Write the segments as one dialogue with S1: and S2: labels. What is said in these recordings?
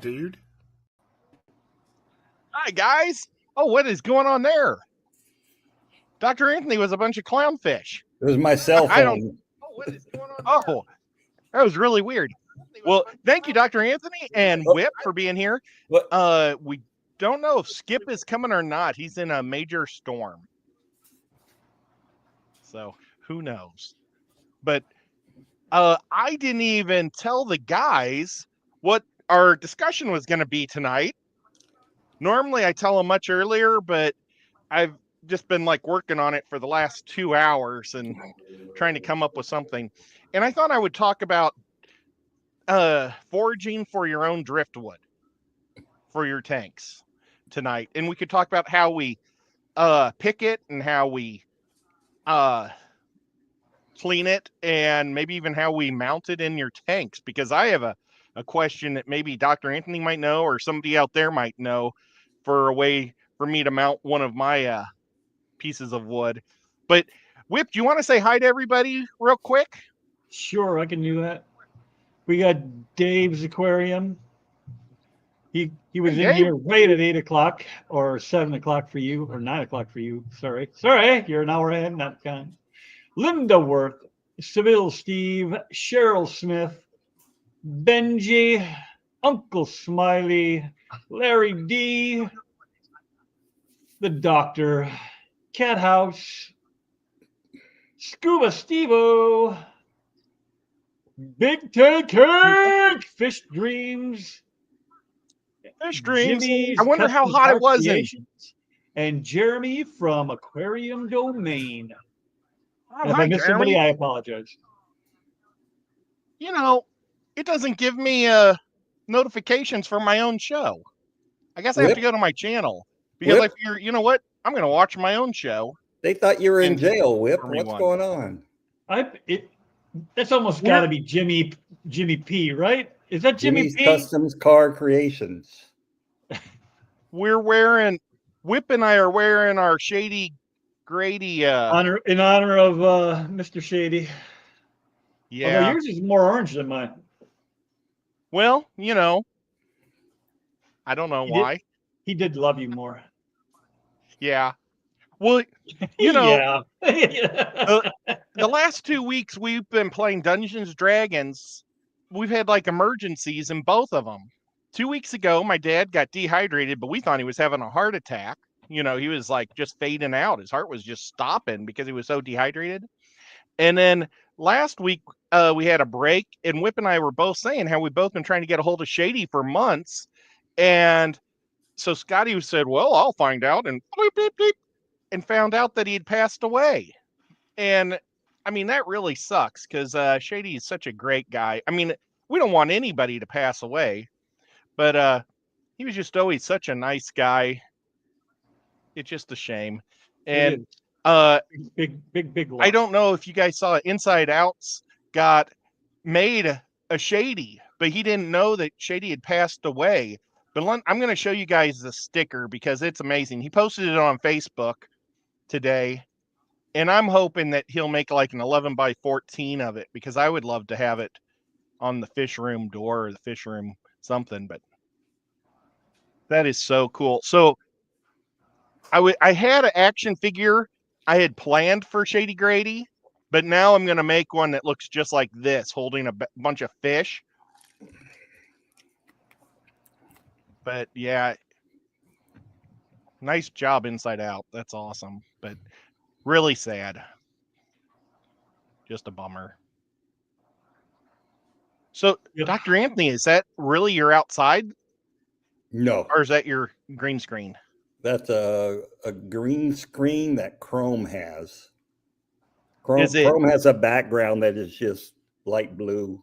S1: dude.
S2: Hi, guys. Oh, what is going on there? Dr. Anthony was a bunch of clownfish.
S3: It was my cell phone.
S2: I don't. Oh, what is going on there? Oh, that was really weird. Well, thank you, Dr. Anthony and Whip, for being here. We don't know if Skip is coming or not. He's in a major storm. So who knows? But I didn't even tell the guys what our discussion was going to be tonight. Normally I tell them much earlier, but I've just been like working on it for the last 2 hours and trying to come up with something. And I thought I would talk about foraging for your own driftwood for your tanks tonight. And we could talk about how we pick it and how we clean it and maybe even how we mount it in your tanks, because I have a question that maybe Dr. Anthony might know or somebody out there might know for a way for me to mount one of my pieces of wood. But Whip, do you want to say hi to everybody real quick?
S4: Sure, I can do that. We got Dave's aquarium. He was in here right at 8 o'clock or 7 o'clock for you, or 9 o'clock for you. Sorry, you're an hour ahead, not kind. Linda Worth, Seville Steve, Cheryl Smith, Benji, Uncle Smiley, Larry D, the Doctor, Cat House, Scuba Stevo, Big Tank, Fish Dreams, Jimmy's
S2: I wonder how hot it was.
S4: And Jeremy from Aquarium Domain.
S2: Oh,
S4: if I missed somebody, I apologize.
S2: You know, it doesn't give me notifications for my own show. I guess I have to go to my channel because I figure, you know what? I'm going to watch my own show.
S3: They thought you were in jail, Whip. What's going on?
S4: That's almost got to be Jimmy P, right? Is that Jimmy's P?
S3: Customs Car Creations.
S2: We're wearing, Whip and I are wearing our Shady Grady.
S4: In honor of Mr. Shady.
S2: Yeah.
S4: Although yours is more orange than mine.
S2: Well, you know, I don't know why.
S4: He did love you more.
S2: Yeah. Well, you know, the last 2 weeks we've been playing Dungeons & Dragons. We've had like emergencies in both of them. 2 weeks ago, my dad got dehydrated, but we thought he was having a heart attack. You know, he was like just fading out. His heart was just stopping because he was so dehydrated. And then last week, we had a break, and Whip and I were both saying how we've both been trying to get a hold of Shady for months. And so Scotty said, well, I'll find out, and bleep, bleep, bleep, and found out that he had passed away. And I mean, that really sucks because Shady is such a great guy. I mean, we don't want anybody to pass away, but he was just always such a nice guy. It's just a shame. And
S4: big loss.
S2: I don't know if you guys saw Inside Out's got made a Shady, but he didn't know that Shady had passed away. But I'm going to show you guys the sticker because it's amazing. He posted it on Facebook today, and I'm hoping that he'll make like an 11x14 of it because I would love to have it on the fish room door or the fish room something. But that is so cool. So I had an action figure I had planned for Shady Grady, but now I'm going to make one that looks just like this, holding a bunch of fish. But yeah, nice job Inside Out. That's awesome, but really sad. Just a bummer. So, Dr. Anthony, is that really your outside?
S3: No.
S2: Or is that your green screen?
S3: That's a green screen that Chrome has. Chrome has a background that is just light blue.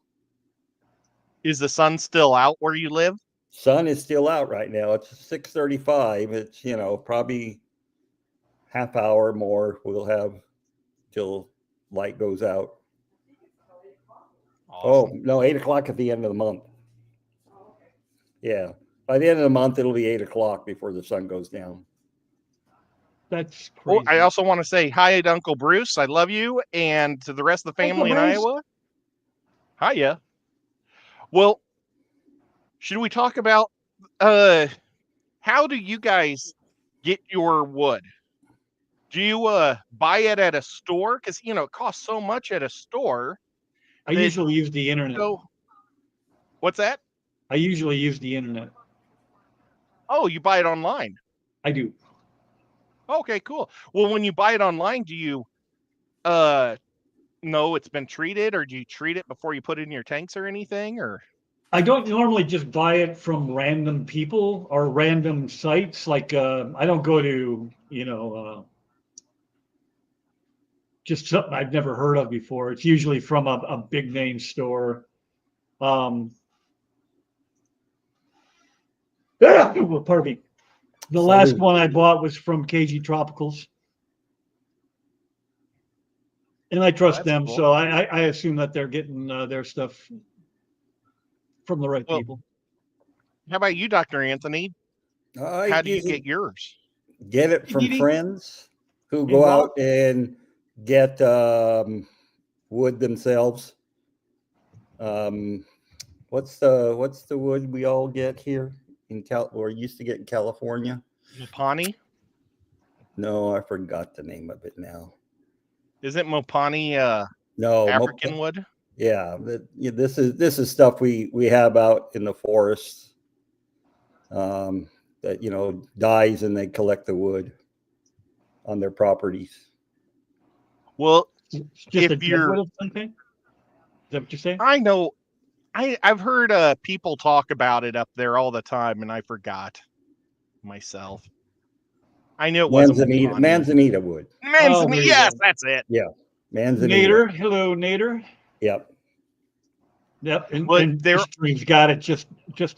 S2: Is the sun still out where you live?
S3: Sun is still out right now. It's 6:35. It's, you know, probably half hour more we'll have till light goes out. Awesome. Oh, no, 8 o'clock at the end of the month. Yeah. By the end of the month, it'll be 8 o'clock before the sun goes down.
S4: That's crazy.
S2: Well, I also want to say hi to Uncle Bruce. I love you. And to the rest of the family in Iowa. Hiya. Well, should we talk about how do you guys get your wood? Do you buy it at a store? Because it costs so much at a store.
S4: I usually use the internet.
S2: What's that?
S4: I usually use the internet.
S2: Oh, you buy it online?
S4: I do.
S2: Okay, cool. Well, when you buy it online, do you know it's been treated, or do you treat it before you put it in your tanks or anything? Or
S4: I don't normally just buy it from random people or random sites. Like I don't go to just something I've never heard of before. It's usually from a big name store. Pardon me. The last one I bought was from KG Tropicals. And I trust them, cool. So I assume that they're getting their stuff from the right people.
S2: How about you, Dr. Anthony? How do you get yours?
S3: Get it from friends who go out and get wood themselves. What's the wood we all get here in or used to get in California?
S2: Mopani?
S3: No, I forgot the name of it now.
S2: Isn't Mopani
S3: no
S2: African wood?
S3: Yeah, this is stuff we have out in the forest that dies and they collect the wood on their properties.
S2: Well,
S4: if you're, is that what you're saying?
S2: I know, I've heard people talk about it up there all the time, and I forgot myself. I knew it wasn't
S3: Manzanita wood.
S2: Manzanita, yes, that's it.
S3: Yeah, Manzanita.
S4: Nader, hello, Nader.
S3: Yep.
S4: Yep, and their streams got it just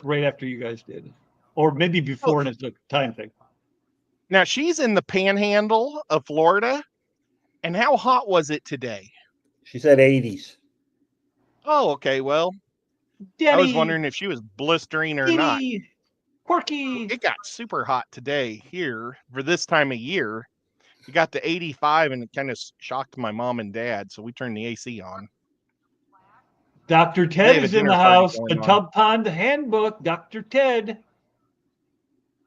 S4: right after you guys did, or maybe before, and it's a time thing.
S2: Now she's in the Panhandle of Florida, and how hot was it today?
S3: She said 80s.
S2: Oh, okay. Well, Daddy, I was wondering if she was blistering or not.
S4: Quirky.
S2: It got super hot today here for this time of year. It got to 85, and it kind of shocked my mom and dad, so we turned the AC on.
S4: Dr. Ted is in the house. The Tub Pond Handbook, Dr. Ted.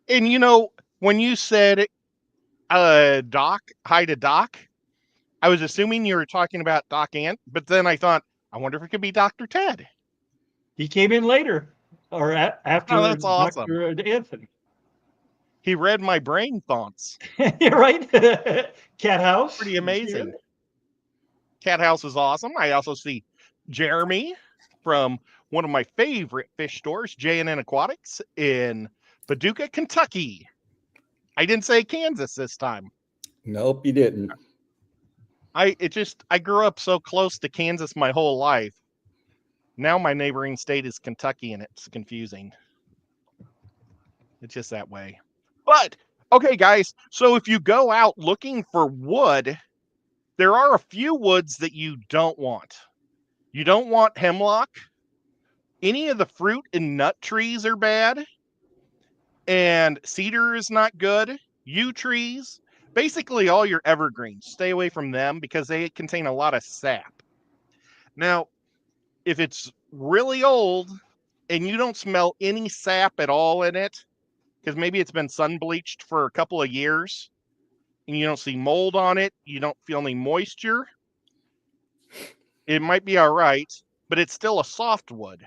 S2: And when you said Doc, hi to Doc, I was assuming you were talking about Doc Ant, but then I thought, I wonder if it could be Dr. Ted.
S4: He came in later, or after
S2: that's awesome.
S4: Dr. Anthony.
S2: He read my brain thoughts.
S4: You're right. Cat House.
S2: Pretty amazing. Cat House is awesome. I also see Jeremy from one of my favorite fish stores, J&N Aquatics in Paducah, Kentucky. I didn't say Kansas this time.
S3: Nope, you didn't.
S2: I grew up so close to Kansas my whole life. Now my neighboring state is Kentucky, and it's confusing. It's just that way. But, okay, guys, so if you go out looking for wood, there are a few woods that you don't want. You don't want hemlock. Any of the fruit and nut trees are bad. And cedar is not good. Yew trees, basically all your evergreens. Stay away from them because they contain a lot of sap. Now, if it's really old and you don't smell any sap at all in it, because maybe it's been sun bleached for a couple of years and you don't see mold on it, you don't feel any moisture, it might be all right, but it's still a softwood.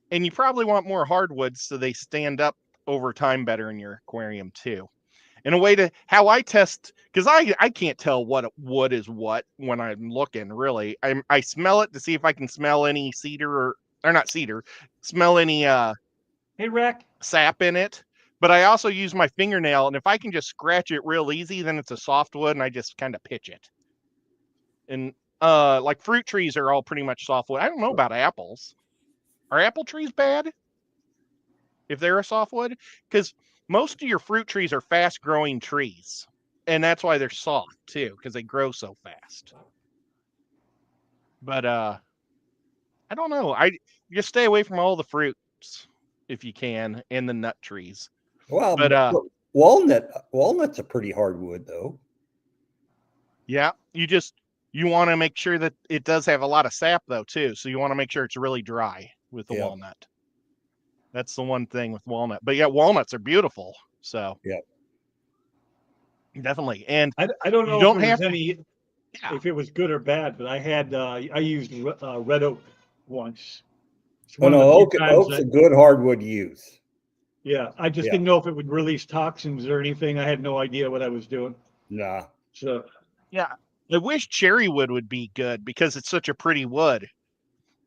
S2: And you probably want more hardwoods so they stand up over time better in your aquarium too. And a way to how I test, because I can't tell what wood is what when I'm looking, really. I smell it to see if I can smell any cedar or not cedar, smell any
S4: hey Rick,
S2: sap in it. But I also use my fingernail, and if I can just scratch it real easy, then it's a softwood, and I just kind of pitch it. And like fruit trees are all pretty much softwood. I don't know about apples. Are apple trees bad if they're a softwood? Because most of your fruit trees are fast-growing trees, and that's why they're soft too, because they grow so fast. But I don't know. I just stay away from all the fruits if you can, and the nut trees.
S3: Well, but walnut's a pretty hard wood, though.
S2: Yeah, you want to make sure that it does have a lot of sap, though, too. So you want to make sure it's really dry with the walnut. That's the one thing with walnut. But yeah, walnuts are beautiful. So
S3: yeah.
S2: Definitely. And
S4: I don't
S2: you
S4: know if
S2: don't
S4: it
S2: have
S4: was
S2: to.
S4: any,
S2: Yeah.
S4: if it was good or bad, but I used red oak once. It's
S3: Oh
S4: one
S3: no,
S4: of the few times
S3: oak's a good hardwood to use.
S4: yeah, I just
S3: Yeah,
S4: didn't know if it would release toxins or anything. I had no idea what I was doing.
S3: nah.
S4: So
S2: Yeah. I wish cherry wood be good because it's such a pretty wood,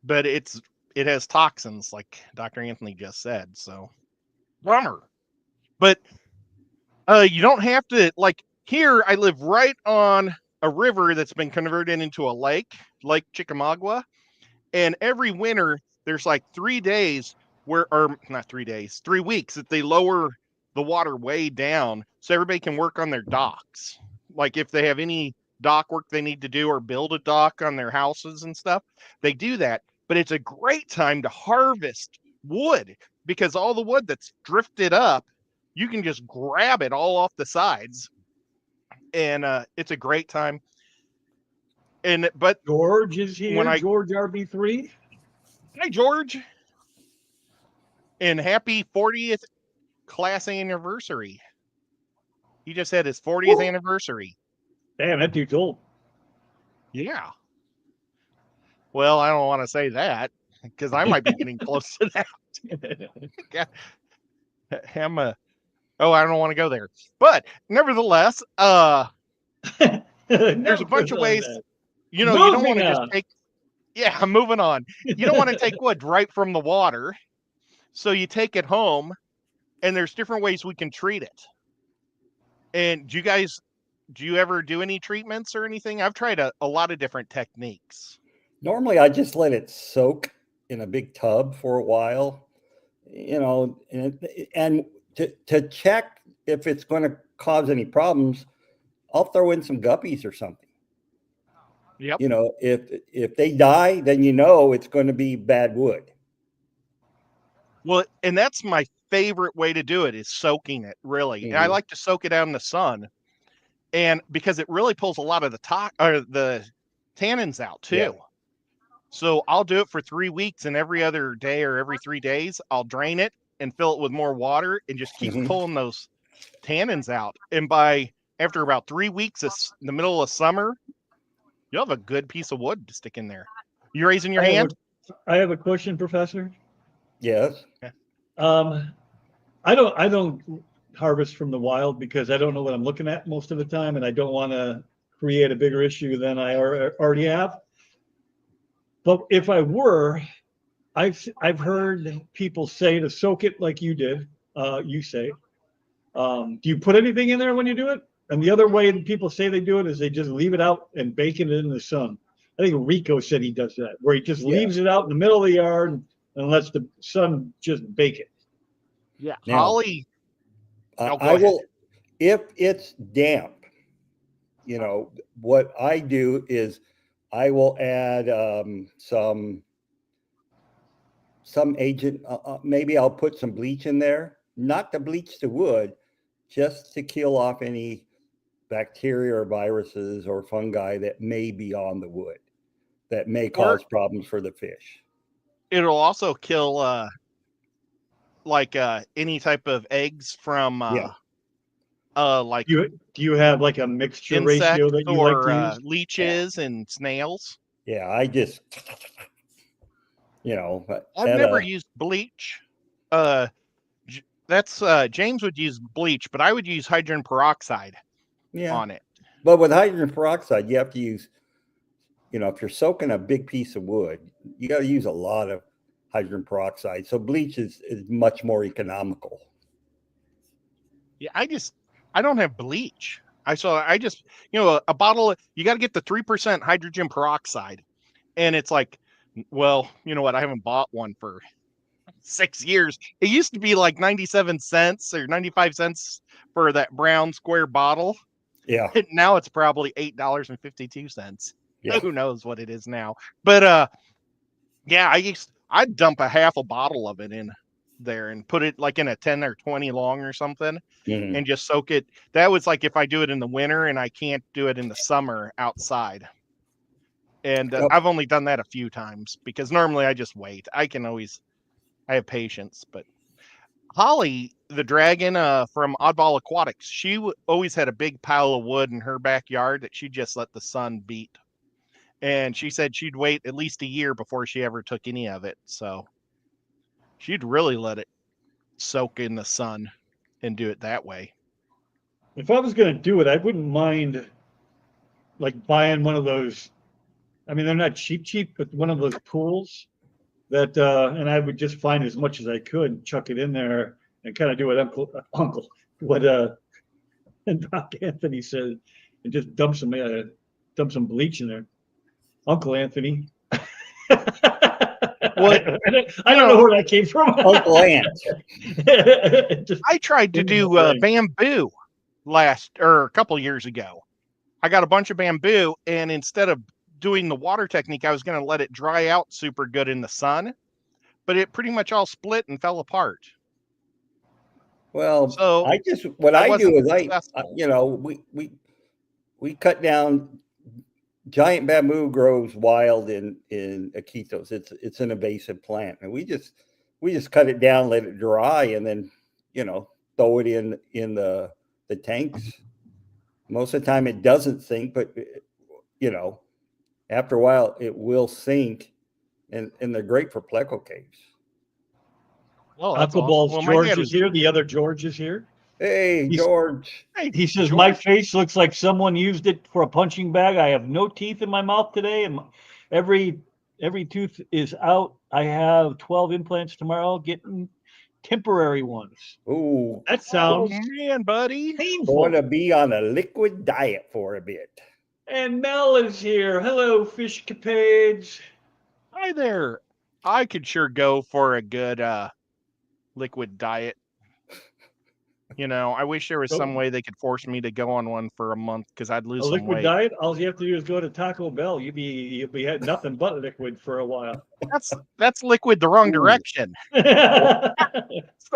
S2: but it has toxins like Dr. Anthony just said. So bummer. But you don't have to, like, here I live right on a river that's been converted into a Lake Chickamauga. And every winter there's like 3 days or not 3 days, 3 weeks that they lower the water way down so everybody can work on their docks. Like if they have any dock work they need to do or build a dock on their houses and stuff, they do that. But it's a great time to harvest wood because all the wood that's drifted up, you can just grab it all off the sides. And it's a great time. But
S4: George is
S2: when
S4: here. George RB3.
S2: hi George, and happy 40th class anniversary. He just had his 40th anniversary.
S4: Damn, that dude's old.
S2: Yeah. Well, I don't want to say that because I might be getting close to that. I don't want to go there. But nevertheless, there's a bunch of ways, you don't want
S4: Moving
S2: to just
S4: on.
S2: take, yeah, moving on. You don't want to take wood right from the water. So you take it home and there's different ways we can treat it. And do you ever do any treatments or anything? I've tried a lot of different techniques.
S3: Normally, I just let it soak in a big tub for a while, and to check if it's going to cause any problems, I'll throw in some guppies or something.
S2: Yep.
S3: If they die, then it's going to be bad wood.
S2: Well, and that's my favorite way to do it is soaking it, really.
S3: Mm-hmm.
S2: And I like to soak it out in the sun. And because it really pulls a lot of the tannins out too.
S3: Yeah.
S2: So I'll do it for 3 weeks, and every other day or every 3 days, I'll drain it and fill it with more water and just keep pulling those tannins out. And after about 3 weeks, in the middle of summer, you'll have a good piece of wood to stick in there. You raising your hand?
S4: I have a question, Professor.
S3: Yes.
S4: I don't harvest from the wild because I don't know what I'm looking at most of the time, and I don't want to create a bigger issue than I already have. But if I were, I've heard people say to soak it like you did. You say, do you put anything in there when you do it? And the other way that people say they do it is they just leave it out and bake it in the sun. I think Rico said he does that, where he just leaves it out in the middle of the yard and lets the sun just bake it.
S2: Yeah.
S3: Now,
S2: Holly.
S3: I will, if it's damp, what I do is I will add some agent. Maybe I'll put some bleach in there, not to bleach the wood, just to kill off any bacteria or viruses or fungi that may be on the wood that may cause problems for the fish.
S2: It'll also kill any type of eggs from like
S4: do you have like a mixture
S2: insects
S4: ratio that you like to use?
S2: Leeches and snails?
S3: Yeah, I just
S2: I've never used bleach. That's James would use bleach, but I would use hydrogen peroxide on it.
S3: But with hydrogen peroxide, you have to use, if you're soaking a big piece of wood, you got to use a lot of hydrogen peroxide. So bleach is much more economical.
S2: Yeah, I don't have bleach. I just, a bottle, you got to get the 3% hydrogen peroxide. And it's like, well, you know what? I haven't bought one for 6 years. It used to be like 97 cents or 95 cents for that brown square bottle.
S3: Yeah.
S2: Now it's probably $8.52.
S3: Yeah.
S2: Who knows what it is now? But yeah, I'd dump half a bottle of it in there and put it like in a 10 or 20 long or something and just soak it. That was like if I do it in the winter and I can't do it in the summer outside. And I've only done that a few times because normally I just wait. I have patience, but Holly, the dragon from Oddball Aquatics, she always had a big pile of wood in her backyard that she just let the sun beat. And she said she'd wait at least a year before she ever took any of it. So she'd really let it soak in the sun and do it that way.
S4: If I was going to do it, I wouldn't mind like buying one of those. I mean, they're not cheap, but one of those pools that, and I would just find as much as I could, chuck it in there, and kind of do what what Doc Anthony said, and just dump some bleach in there. Uncle Anthony.
S2: Well,
S4: I don't know where that came from.
S3: Uncle Ant.
S2: I tried to do bamboo a couple years ago. I got a bunch of bamboo, and instead of doing the water technique, I was going to let it dry out super good in the sun, but it pretty much all split and fell apart.
S3: Well,
S2: so
S3: I do is we cut down. Giant bamboo grows wild in Iquitos. It's an invasive plant, and we just cut it down, let it dry, and then throw it in the tanks. Most of the time, it doesn't sink, but after a while, it will sink, and they're great for pleco caves.
S4: Well, Knuckleballs awesome. George is here. The other George is here.
S3: Hey, George.
S4: He says, George. My face looks like someone used it for a punching bag. I have no teeth in my mouth today, and every tooth is out. I have 12 implants tomorrow, getting temporary ones.
S3: Ooh.
S4: That sounds
S2: man, buddy.
S3: Painful. Going to be on a liquid diet for a bit.
S4: And Mel is here. Hello, Fish Capades.
S2: Hi there. I could sure go for a good liquid diet. I wish there was some way they could force me to go on one for a month because I'd lose some weight. A
S4: liquid diet? All you have to do is go to Taco Bell. You'll be had nothing but liquid for a while.
S2: That's liquid the wrong direction.
S3: So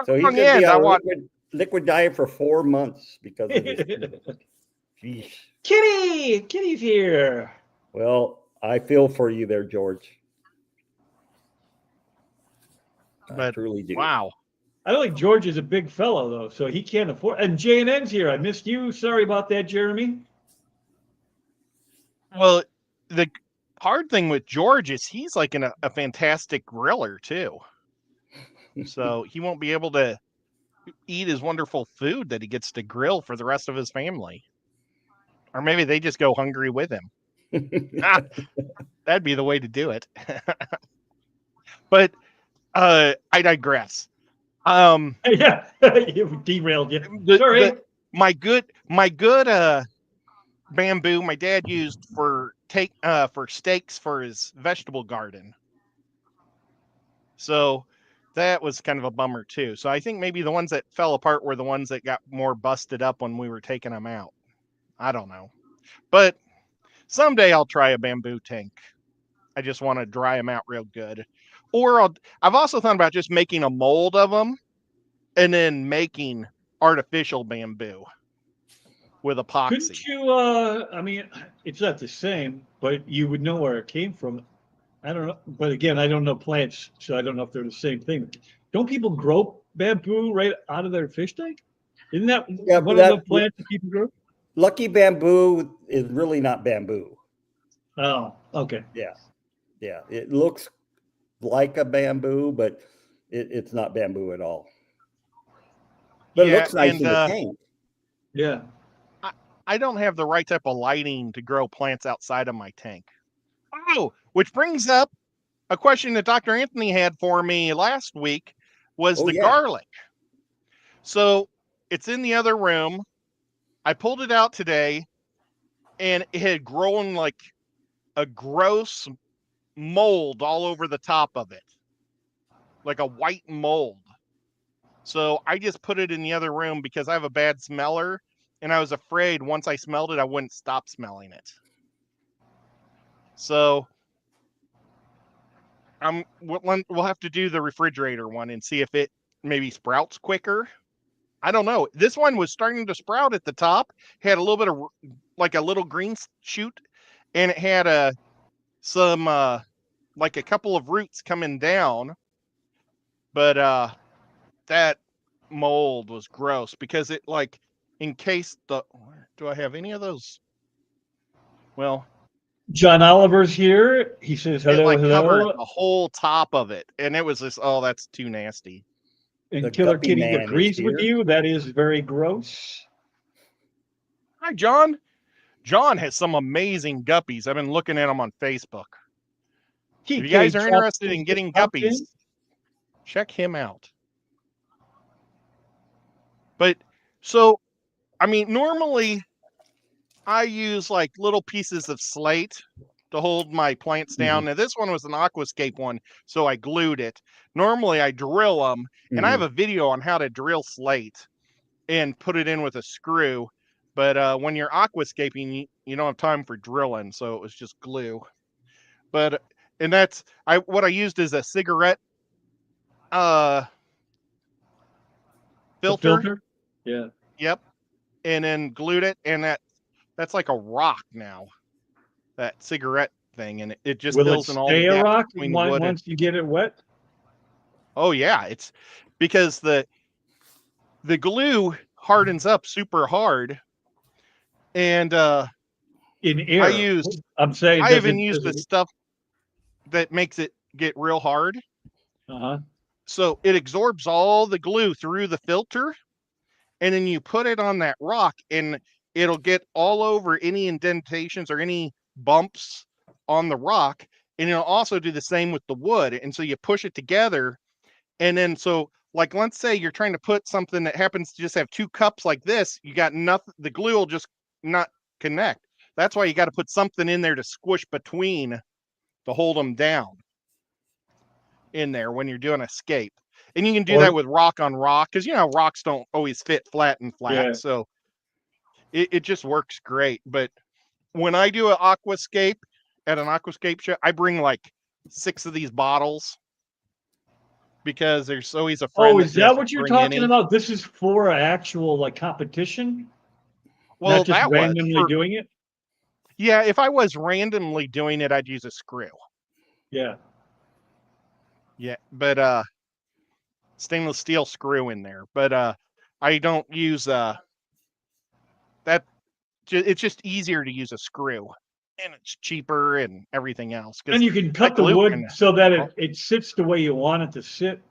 S3: he's going to be on liquid diet for 4 months because of this.
S4: Kitty's here.
S3: Well, I feel for you there, George. I truly do.
S2: Wow.
S4: I don't think George is a big fellow, though, so he can't afford. And J&N's here. I missed you. Sorry about that, Jeremy.
S2: Well, the hard thing with George is he's like a fantastic griller, too. So he won't be able to eat his wonderful food that he gets to grill for the rest of his family. Or maybe they just go hungry with him. That'd be the way to do it. But I digress.
S4: Yeah, you derailed you. Sorry.
S2: My good bamboo my dad used for stakes for his vegetable garden. So that was kind of a bummer too. So I think maybe the ones that fell apart were the ones that got more busted up when we were taking them out. I don't know. But someday I'll try a bamboo tank. I just want to dry them out real good. Or I've also thought about just making a mold of them and then making artificial bamboo with epoxy.
S4: Couldn't you, I mean, it's not the same, but you would know where it came from. I don't know. But again, I don't know plants, so I don't know if they're the same thing. Don't people grow bamboo right out of their fish tank? Isn't that one of the plants that people grow?
S3: Lucky bamboo is really not bamboo.
S4: Oh, okay.
S3: Yeah. It looks like a bamboo, but it's not bamboo at all. But it looks nice in the tank.
S4: Yeah.
S2: I don't have the right type of lighting to grow plants outside of my tank. Oh, which brings up a question that Dr. Anthony had for me last week was garlic. So it's in the other room. I pulled it out today, and it had grown like a gross mold all over the top of it, like a white mold. So I just put it in the other room because I have a bad smeller, and I was afraid once I smelled it, I wouldn't stop smelling it. So we'll have to do the refrigerator one and see if it maybe sprouts quicker. I don't know. This one was starting to sprout at the top, had a little bit of like a little green shoot, and it had some like a couple of roots coming down. But that mold was gross because it like encased the. Do I have any of those? Well,
S4: John Oliver's here. He says
S2: it
S4: hello,
S2: like covered
S4: hello.
S2: the whole top of it, and it was just that's too nasty.
S4: And
S3: The
S4: Killer
S3: Guppy
S4: Kitty
S3: Man
S4: agrees
S3: is
S4: with
S3: here.
S4: you. That is very gross.
S2: Hi, John. John has some amazing guppies. I've been looking at them on Facebook. If you guys are interested in getting guppies, check him out. But so, I mean, normally I use like little pieces of slate to hold my plants down. Now, this one was an aquascape one, so I glued it. Normally I drill them, and I have a video on how to drill slate and put it in with a screw. But when you're aquascaping, you don't have time for drilling, so it was just glue. But and that's what I used is a cigarette filter.
S4: Yeah.
S2: Yep. And then glued it, and that's like a rock now. That cigarette thing, and it just
S4: Will
S2: fills
S4: it
S2: in all the
S4: stay a
S2: gaps
S4: rock
S2: between the wood.
S4: once you get it wet?
S2: Oh yeah, it's because the glue hardens up super hard, and
S4: In air.
S2: I even use the stuff that makes it get real hard. So it absorbs all the glue through the filter, and then you put it on that rock, and it'll get all over any indentations or any bumps on the rock, and it'll also do the same with the wood. And so you push it together, and then so like let's say you're trying to put something that happens to just have two cups like this, you got nothing, the glue will just not connect. That's why you got to put something in there to squish between to hold them down in there when you're doing a scape. And you can do that with rock on rock, because rocks don't always fit flat and flat. Yeah. So it just works great. But when I do an aquascape at an aquascape show, I bring like 6 of these bottles, because there's always a friend.
S4: Oh, is that what you're talking about? This is for an actual like competition?
S2: Well,
S4: not just
S2: that
S4: randomly doing it?
S2: Yeah, if I was randomly doing it, I'd use a screw.
S4: Yeah.
S2: Yeah, but stainless steel screw in there. But I don't use that. It's just easier to use a screw, and it's cheaper and everything else.
S4: And you can cut the wood so that it sits the way you want it to sit.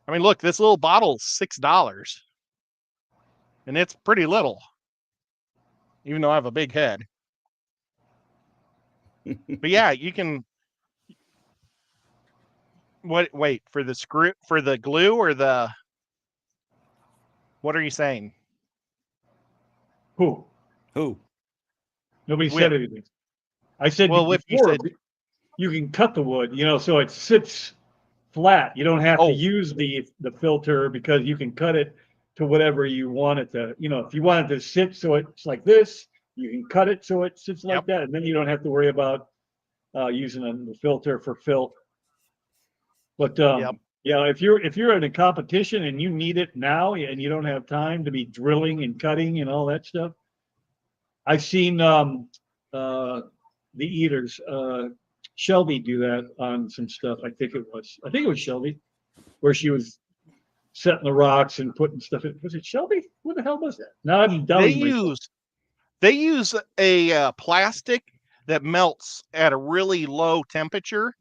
S2: I mean, look, this little bottle's $6, and it's pretty little, even though I have a big head. But yeah, you can. Wait for the screw, for the glue, or the. What are you saying?
S4: Who? Nobody said anything. I said,
S2: well,
S4: before, you can cut the wood, so it sits flat. You don't have to use the filter, because you can cut it to whatever you want it to. If you want it to sit so it's like this, you can cut it so it sits like that, and then you don't have to worry about using the filter for fill. But if you're in a competition and you need it now and you don't have time to be drilling and cutting and all that stuff, I've seen the eaters, Shelby, do that on some stuff. I think it was Shelby, where she was setting the rocks and putting stuff in. Was it Shelby? What the hell was that? Now I'm doubting myself.
S2: They use a plastic that melts at a really low temperature,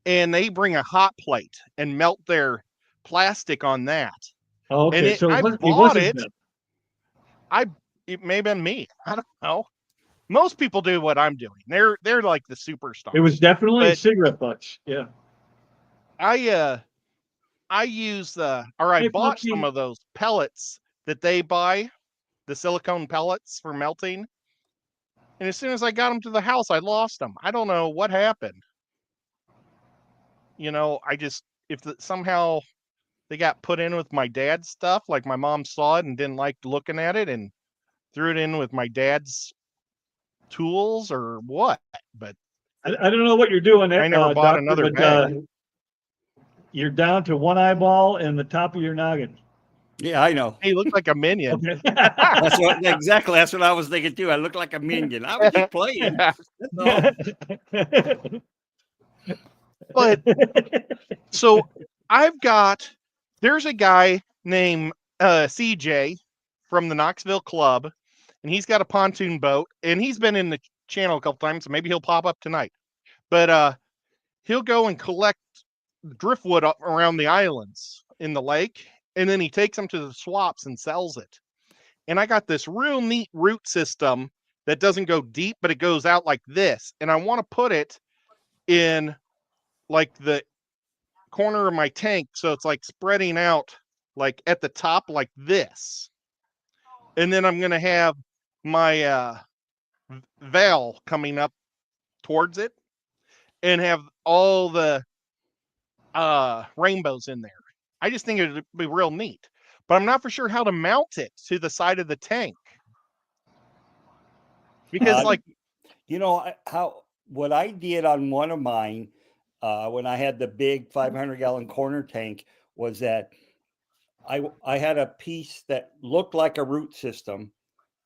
S2: and they bring a hot plate and melt their plastic on that.
S4: Oh, okay.
S2: And
S4: so
S2: I bought it. It may have been me. I don't know. Most people do what I'm doing. They're like the superstars.
S4: It was definitely cigarette butts. Yeah.
S2: I use I bought some of those pellets that they buy, the silicone pellets for melting. And as soon as I got them to the house, I lost them. I don't know what happened. Somehow they got put in with my dad's stuff, like my mom saw it and didn't like looking at it and threw it in with my dad's tools or what. But
S4: I don't know what you're doing.
S2: I never bought another bag.
S4: You're down to one eyeball and the top of your noggin.
S3: Yeah, I know.
S2: He looked like a minion.
S3: That's what I was thinking too. I look like a minion. I was just playing.
S2: But so I've got There's a guy named CJ from the Knoxville Club, and he's got a pontoon boat, and he's been in the channel a couple times, so maybe he'll pop up tonight. But he'll go and collect driftwood around the islands in the lake, and then he takes them to the swaps and sells it. And I got this real neat root system that doesn't go deep, but it goes out like this. And I want to put it in like the corner of my tank, so it's like spreading out like at the top like this. And then I'm going to have my valve coming up towards it and have all the rainbows in there. I just think it would be real neat, but I'm not for sure how to mount it to the side of the tank. Because
S3: what I did on one of mine when I had the big 500-gallon corner tank was that I had a piece that looked like a root system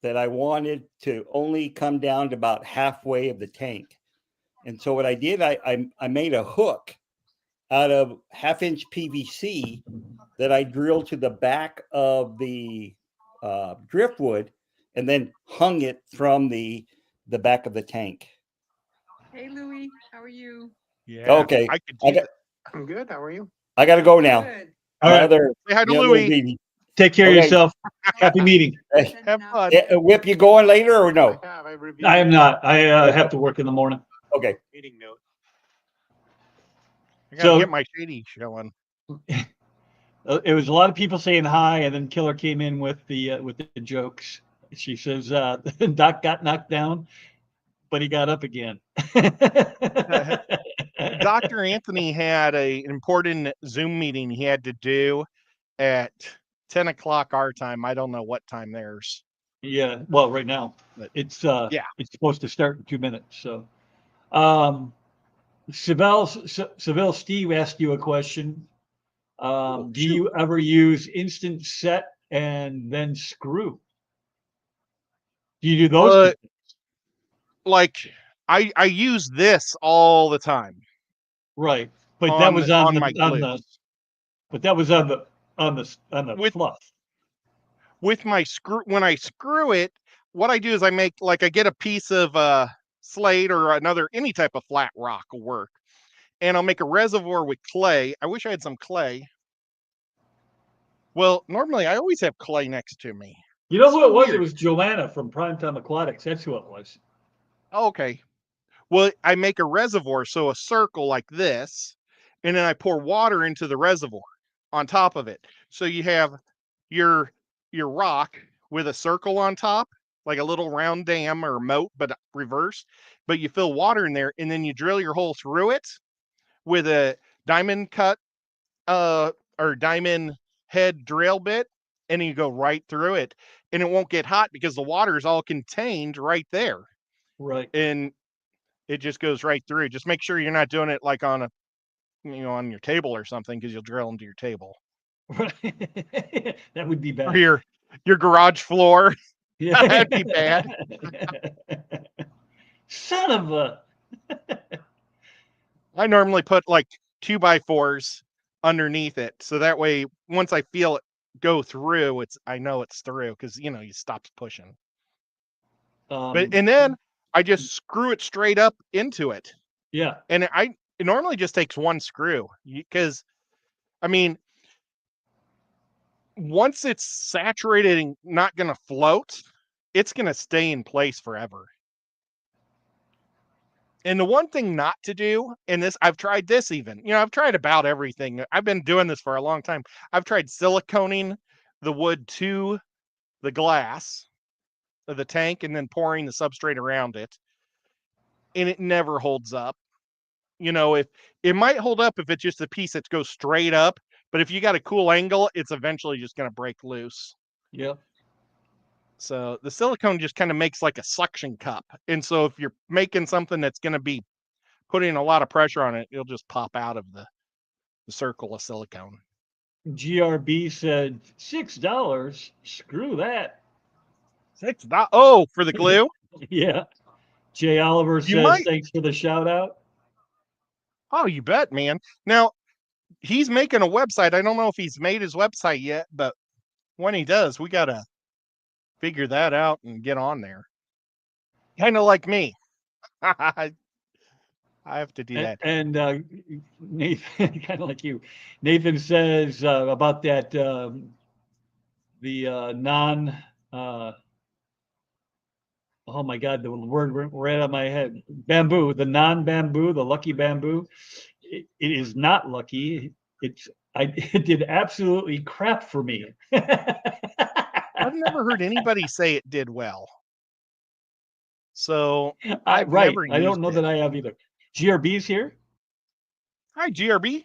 S3: that I wanted to only come down to about halfway of the tank. And so what I did, I made a hook out of 1/2-inch PVC that I drilled to the back of the driftwood and then hung it from the back of the tank.
S1: Hey, Louie, how are you?
S2: Yeah.
S3: Okay.
S5: I'm good. How are you?
S3: I got to go now.
S1: Good.
S4: All right.
S2: Say hi to Louie.
S4: Take care of yourself. Happy meeting.
S3: Hey,
S2: Have fun.
S3: Whip, you going later or no?
S4: I am not. I have to work in the morning.
S3: Okay.
S5: Meeting note.
S2: I gotta get my shady showing.
S4: It was a lot of people saying hi, and then Killer came in with the jokes. She says Doc got knocked down, but he got up again.
S2: Dr. Anthony had an important Zoom meeting he had to do at 10 o'clock our time. I don't know what time theirs.
S4: Yeah, well, right now, but it's supposed to start in 2 minutes. So, Seville Steve asked you a question. Do you ever use instant set and then screw? Do you do those?
S2: Like I use this all the time.
S4: Right, but that was on the fluff.
S2: With my screw, when I screw it, what I do is I get a piece of slate or any type of flat rock will work, and I'll make a reservoir with clay. I wish I had some clay. Well, normally I always have clay next to me.
S4: You know who it was? Weird. It was Joanna from Primetime Aquatics. That's who it was.
S2: Okay. Well, I make a reservoir, so a circle like this, and then I pour water into the reservoir on top of it. So you have your rock with a circle on top, like a little round dam or moat, but reverse. But you fill water in there, and then you drill your hole through it with a diamond cut or diamond head drill bit, and you go right through it, and it won't get hot because the water is all contained right there.
S4: Right.
S2: And it just goes right through. Just make sure you're not doing it like on on your table or something, because you'll drill into your table.
S4: That would be bad.
S2: Or your garage floor. Yeah. That'd be bad.
S4: Son of a.
S2: I normally put like 2x4s underneath it, so that way once I feel it go through, I know it's through, because you stops pushing. And then I just screw it straight up into it.
S4: Yeah.
S2: And it normally just takes one screw, because once it's saturated and not going to float, it's going to stay in place forever. And the one thing not to do, and I've tried this even, I've tried about everything. I've been doing this for a long time. I've tried siliconing the wood to the glass of the tank and then pouring the substrate around it. And it never holds up. If it might hold up if it's just a piece that goes straight up, but if you got a cool angle, it's eventually just going to break loose.
S4: Yep.
S2: So the silicone just kind of makes like a suction cup. And so if you're making something that's going to be putting a lot of pressure on it, it'll just pop out of the circle of silicone.
S4: GRB said $6. Screw that.
S2: $6. Oh, for the glue?
S4: Yeah. Jay Oliver says, thanks for the shout out.
S2: Oh, you bet, man. Now, he's making a website. I don't know if he's made his website yet, but when he does, we got to figure that out and get on there. Kind of like me. I have to do that.
S4: And Nathan, kind of like you, Nathan says about that the non. Oh my God, the word right out of my head. Bamboo, the non-bamboo, the lucky bamboo. It is not lucky. It did absolutely crap for me.
S2: I've never heard anybody say it did well. So I've
S4: right.
S2: never used
S4: I don't know
S2: it.
S4: that I have either. GRB's here.
S2: Hi, GRB.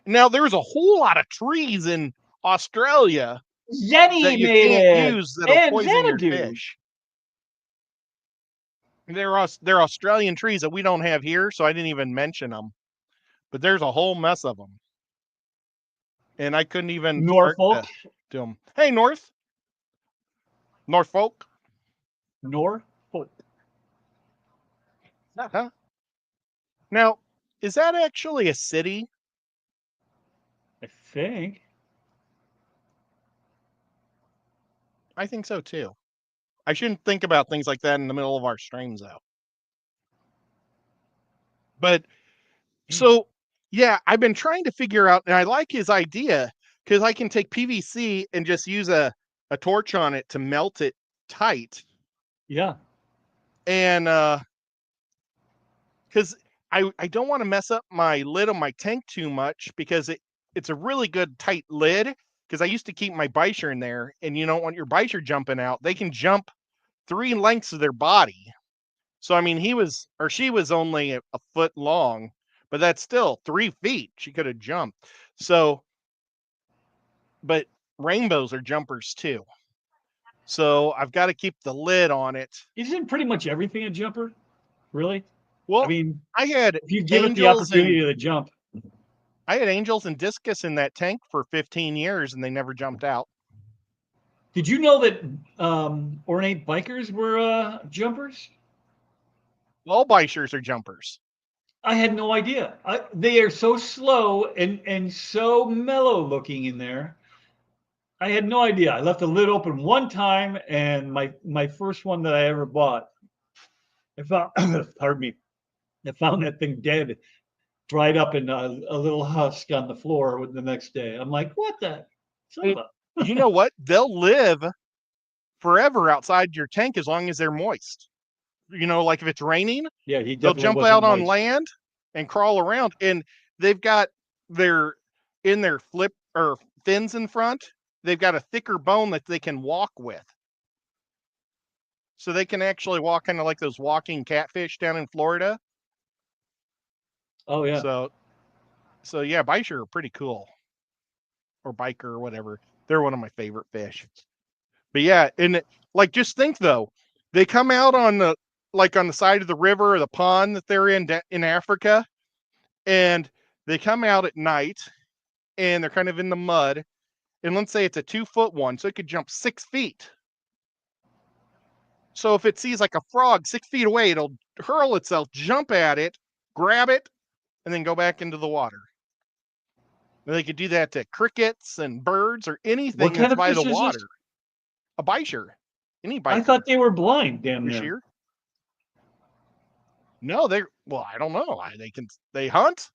S2: Now there's a whole lot of trees in Australia
S4: Zenny
S2: that you
S4: made
S2: can't
S4: it.
S2: use that'll
S4: And
S2: poison your
S4: Xanadu.
S2: fish. They're Australian trees that we don't have here, so I didn't even mention them. But there's a whole mess of them, and I couldn't even
S4: Norfolk.
S2: start to do them. Hey, Norfolk.
S4: Norfolk.
S2: Uh-huh. Now, is that actually a city?
S4: I think.
S2: I think so too. I shouldn't think about things like that in the middle of our streams, though. But so, yeah, I've been trying to figure out, and I like his idea because I can take PVC and just use a torch on it to melt it tight.
S4: Yeah.
S2: And because I don't want to mess up my lid on my tank too much because it's a really good tight lid because I used to keep my Bisher in there, and you don't want your Bisher jumping out. They can jump 3 lengths of their body. So I mean, she was only a foot long, but that's still 3 feet. She could have jumped. So, but rainbows are jumpers too. So I've got to keep the lid on it.
S4: Isn't pretty much everything a jumper? Really?
S2: Well,
S4: I mean,
S2: I had
S4: if you give it the
S2: angels
S4: opportunity to jump.
S2: I had angels and discus in that tank for 15 years, and they never jumped out.
S4: Did you know that ornate bikers were jumpers?
S2: All Bishers are jumpers.
S4: I had no idea. They are so slow and so mellow looking in there. I had no idea. I left the lid open one time, and my first one that I ever bought, I found, pardon me, I found that thing dead, dried up in a little husk on the floor the next day. I'm like, what the?
S2: You know what? They'll live forever outside your tank as long as they're moist. You know, like if it's raining,
S4: yeah,
S2: they'll jump out on land and crawl around. And they've got in their flip or fins in front, they've got a thicker bone that they can walk with. So they can actually walk kind of like those walking catfish down in Florida.
S4: Oh yeah.
S2: So yeah, Bisher are pretty cool. Or biker or whatever. They're one of my favorite fish. But yeah, and like just think though, they come out on the side of the river or the pond that they're in Africa, and they come out at night and they're kind of in the mud. And let's say it's a 2-foot one, so it could jump 6 feet. So if it sees like a frog 6 feet away, it'll hurl itself, jump at it, grab it, and then go back into the water. And they could do that to crickets and birds or anything that's by the water. A Bisher. Any biker.
S4: I thought they were blind, damn near.
S2: Sure? No, I don't know. They hunt?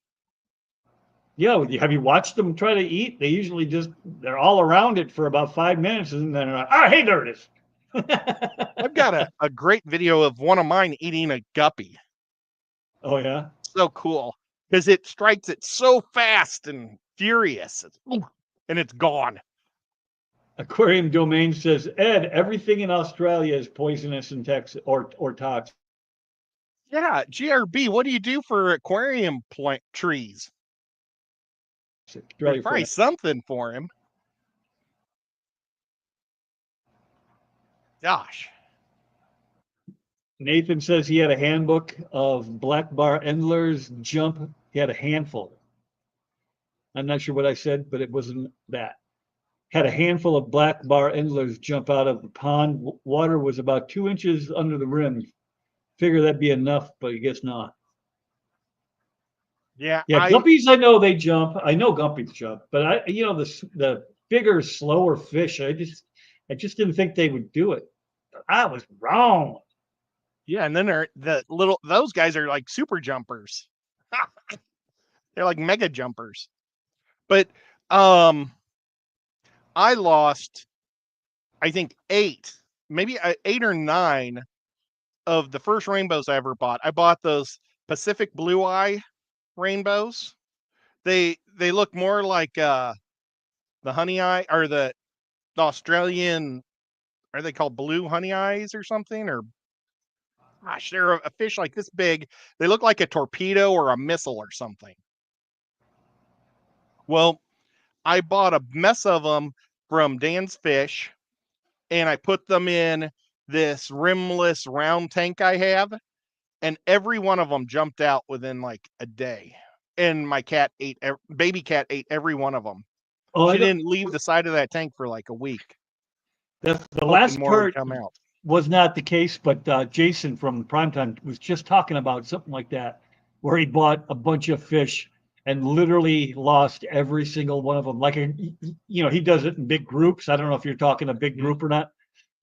S4: Yeah, have you watched them try to eat? They usually they're all around it for about 5 minutes and then they're like, hey, there it is.
S2: I've got a great video of one of mine eating a guppy.
S4: Oh yeah?
S2: So cool. Because it strikes it so fast and furious. And it's gone.
S4: Aquarium Domain says, Ed, everything in Australia is poisonous and or toxic.
S2: Yeah, GRB, what do you do for aquarium plant trees? There's probably something for him. Gosh.
S4: Nathan says he had a handbook of black bar endlers jump. He had a handful. I'm not sure what I said, but it wasn't that. Had a handful of black bar endlers jump out of the pond. Water was about 2 inches under the rim. Figure that'd be enough, but I guess not.
S2: Yeah,
S4: Yeah, guppies, I know they jump. I know guppies jump, but the bigger, slower fish, I just didn't think they would do it. I was wrong.
S2: yeah, and then those guys are like super jumpers. They're like mega jumpers. But I lost, I think 8 or 9 of the first rainbows I ever bought. I bought those Pacific Blue Eye rainbows. They look more like the honey eye or the Australian. Are they called blue honey eyes or something? Or gosh, they're a fish like this big. They look like a torpedo or a missile or something. Well, I bought a mess of them from Dan's Fish, and I put them in this rimless round tank I have, and every one of them jumped out within like a day. And my baby cat ate every one of them.
S4: Oh,
S2: She didn't leave the side of that tank for like a week.
S4: the
S2: Hoping
S4: last
S2: more would
S4: part
S2: come out.
S4: was not the case, but Jason from Primetime was just talking about something like that, where he bought a bunch of fish and literally lost every single one of them. Like, he does it in big groups. I don't know if you're talking a big group or not,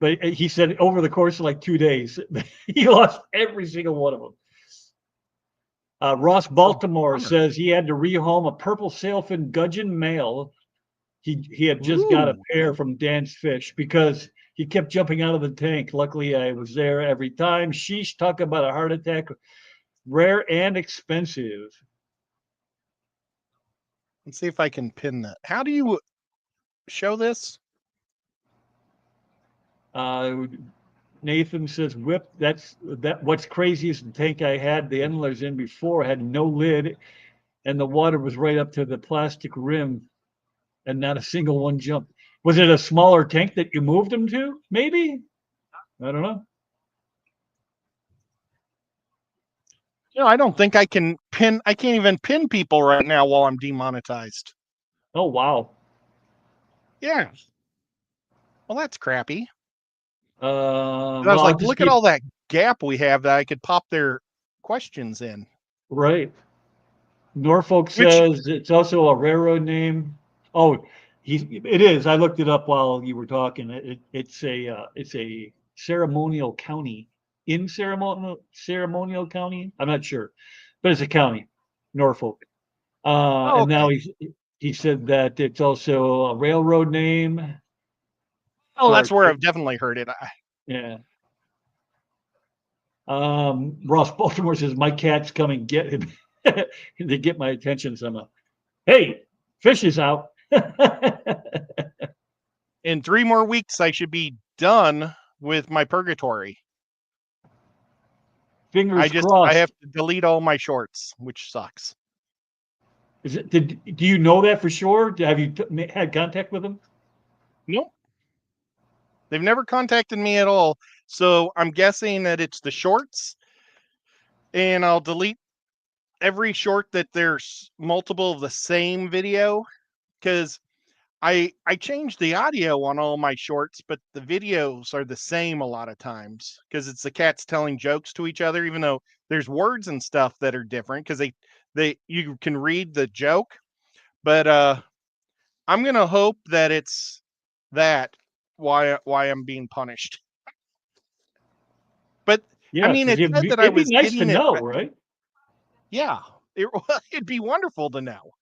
S4: but he said over the course of like 2 days, he lost every single one of them. Ross Baltimore says he had to rehome a purple sailfin gudgeon male. He had just got a pair from Dan's Fish because he kept jumping out of the tank. Luckily, I was there every time. Sheesh, talk about a heart attack. Rare and expensive.
S2: Let's see if I can pin that. How do you show this?
S4: Nathan says, "Whip. What's crazy is the tank I had the endlers in before had no lid, and the water was right up to the plastic rim, and not a single one jumped. Was it a smaller tank that you moved them to? Maybe. I don't know.
S2: I don't think I can pin. I can't even pin people right now while I'm demonetized.
S4: Oh, wow.
S2: Yeah. Well, that's crappy. I
S4: Well,
S2: was like, look at all that gap we have that I could pop their questions in.
S4: Right. Norfolk says it's also a railroad name. Oh, it is. I looked it up while you were talking. It's a ceremonial county in ceremonial county. I'm not sure, but it's a county, Norfolk. And now he said that it's also a railroad name.
S2: Oh, that's where I've definitely heard it.
S4: Yeah. Ross Baltimore says my cat's coming get him to get my attention somehow. Hey, fish is out.
S2: In 3 more weeks, I should be done with my purgatory.
S4: Fingers crossed.
S2: I have to delete all my shorts, which sucks.
S4: Do you know that for sure? Have you had contact with them?
S2: Nope. They've never contacted me at all. So I'm guessing that it's the shorts, and I'll delete every short that there's multiple of the same video, because I changed the audio on all my shorts, but the videos are the same a lot of times because it's the cats telling jokes to each other, even though there's words and stuff that are different because you can read the joke. But I'm gonna hope that it's that why I'm being punished. But
S4: yeah,
S2: I mean, it said that I was
S4: nice
S2: getting
S4: to
S2: it.
S4: know, right?
S2: Yeah, it'd be wonderful to know.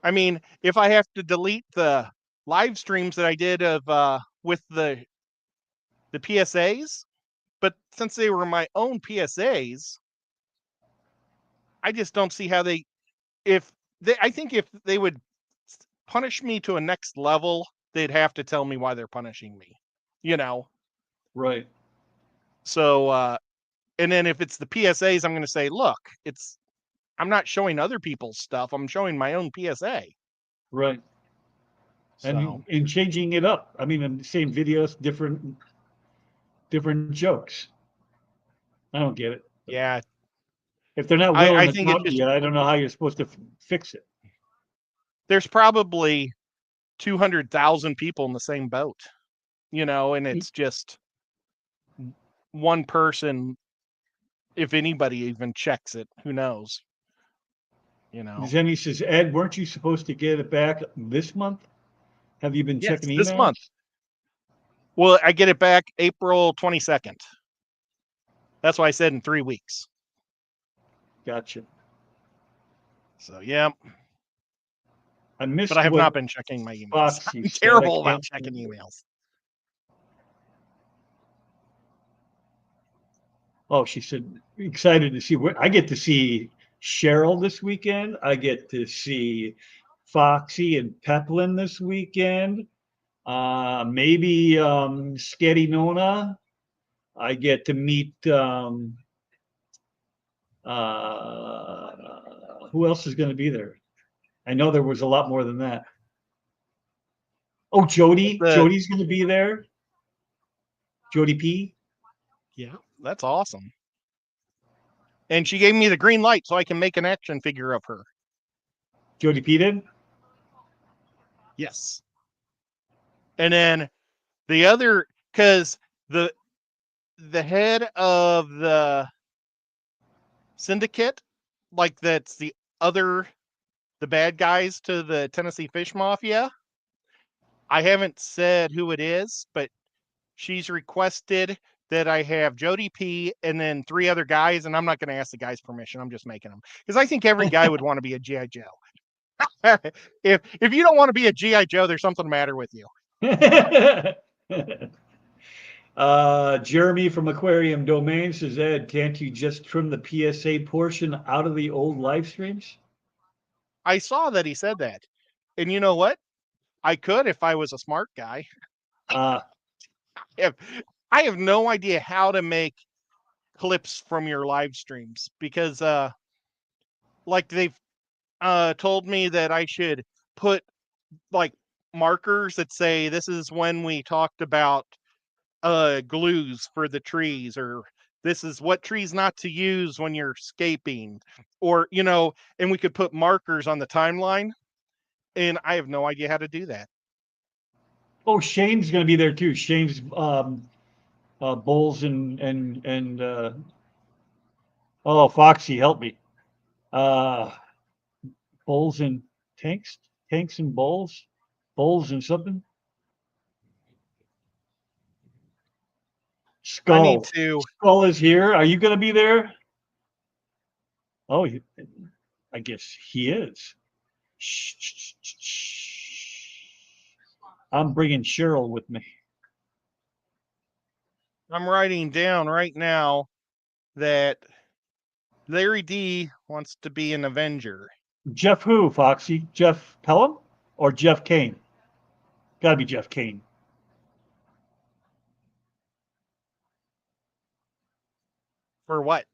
S2: I mean, if I have to delete the live streams that I did of with the PSAs, but since they were my own PSAs, I just don't see how I think if they would punish me to a next level, they'd have to tell me why they're punishing me.
S4: Right.
S2: So and then if it's the PSAs, I'm going to say, look, I'm not showing other people's stuff. I'm showing my own PSA.
S4: Right.
S2: So.
S4: And changing it up. I mean, in the same videos, different jokes. I don't get it.
S2: Yeah.
S4: If they're not willing
S2: I
S4: to
S2: think
S4: talk
S2: it's just,
S4: to you, I don't know how you're supposed to fix it.
S2: there's probably 200,000 people in the same boat, and it's just one person, if anybody even checks it, who knows? You know.
S4: Zenny says, Ed, weren't you supposed to get it back this month? Have you been
S2: Yes,
S4: checking emails?
S2: this month. Well, I get it back April 22nd. That's why I said in 3 weeks.
S4: Gotcha.
S2: So, yeah.
S4: I missed
S2: But I have
S4: what
S2: not been checking my emails.
S4: Foxy
S2: I'm
S4: said.
S2: terrible
S4: I
S2: about
S4: can't-
S2: checking emails.
S4: Oh, she said, excited to see I get to see Cheryl this weekend. I get to see Foxy and Peplin this weekend. Maybe Sketty Nona. I get to meet who else is going to be there? I know there was a lot more than that. Oh, Jody. Jody's going to be there. Jody P.
S2: Yeah, that's awesome. And she gave me the green light so I can make an action figure of her.
S4: Jody P did?
S2: Yes. And then the other, because the head of the syndicate, like that's the bad guys to the Tennessee Fish Mafia. I haven't said who it is, but she's requested that I have Jody P and then 3 other guys, and I'm not going to ask the guys' permission. I'm just making them because I think every guy would want to be a GI Joe. if you don't want to be a GI Joe, there's something the matter with you.
S4: Jeremy from Aquarium Domain says, Ed, can't you just trim the PSA portion out of the old live streams?
S2: I saw that he said that, and you know what? I could if I was a smart guy. If I have no idea how to make clips from your live streams because like they've told me that I should put like markers that say this is when we talked about glues for the trees, or this is what trees not to use when you're scaping, or and we could put markers on the timeline, and I have no idea how to do that.
S4: Oh, Shane's going to be there too. Shane's bowls and oh, Foxy, help me. Bowls and tanks and bowls and something. Skull.
S2: I need to.
S4: Skull is here. Are you going to be there? Oh, I guess he is. I'm bringing Cheryl with me.
S2: I'm writing down right now that Larry D wants to be an Avenger.
S4: Jeff who, Foxy? Jeff Pelham or Jeff Kane? Gotta be Jeff Kane.
S2: For what?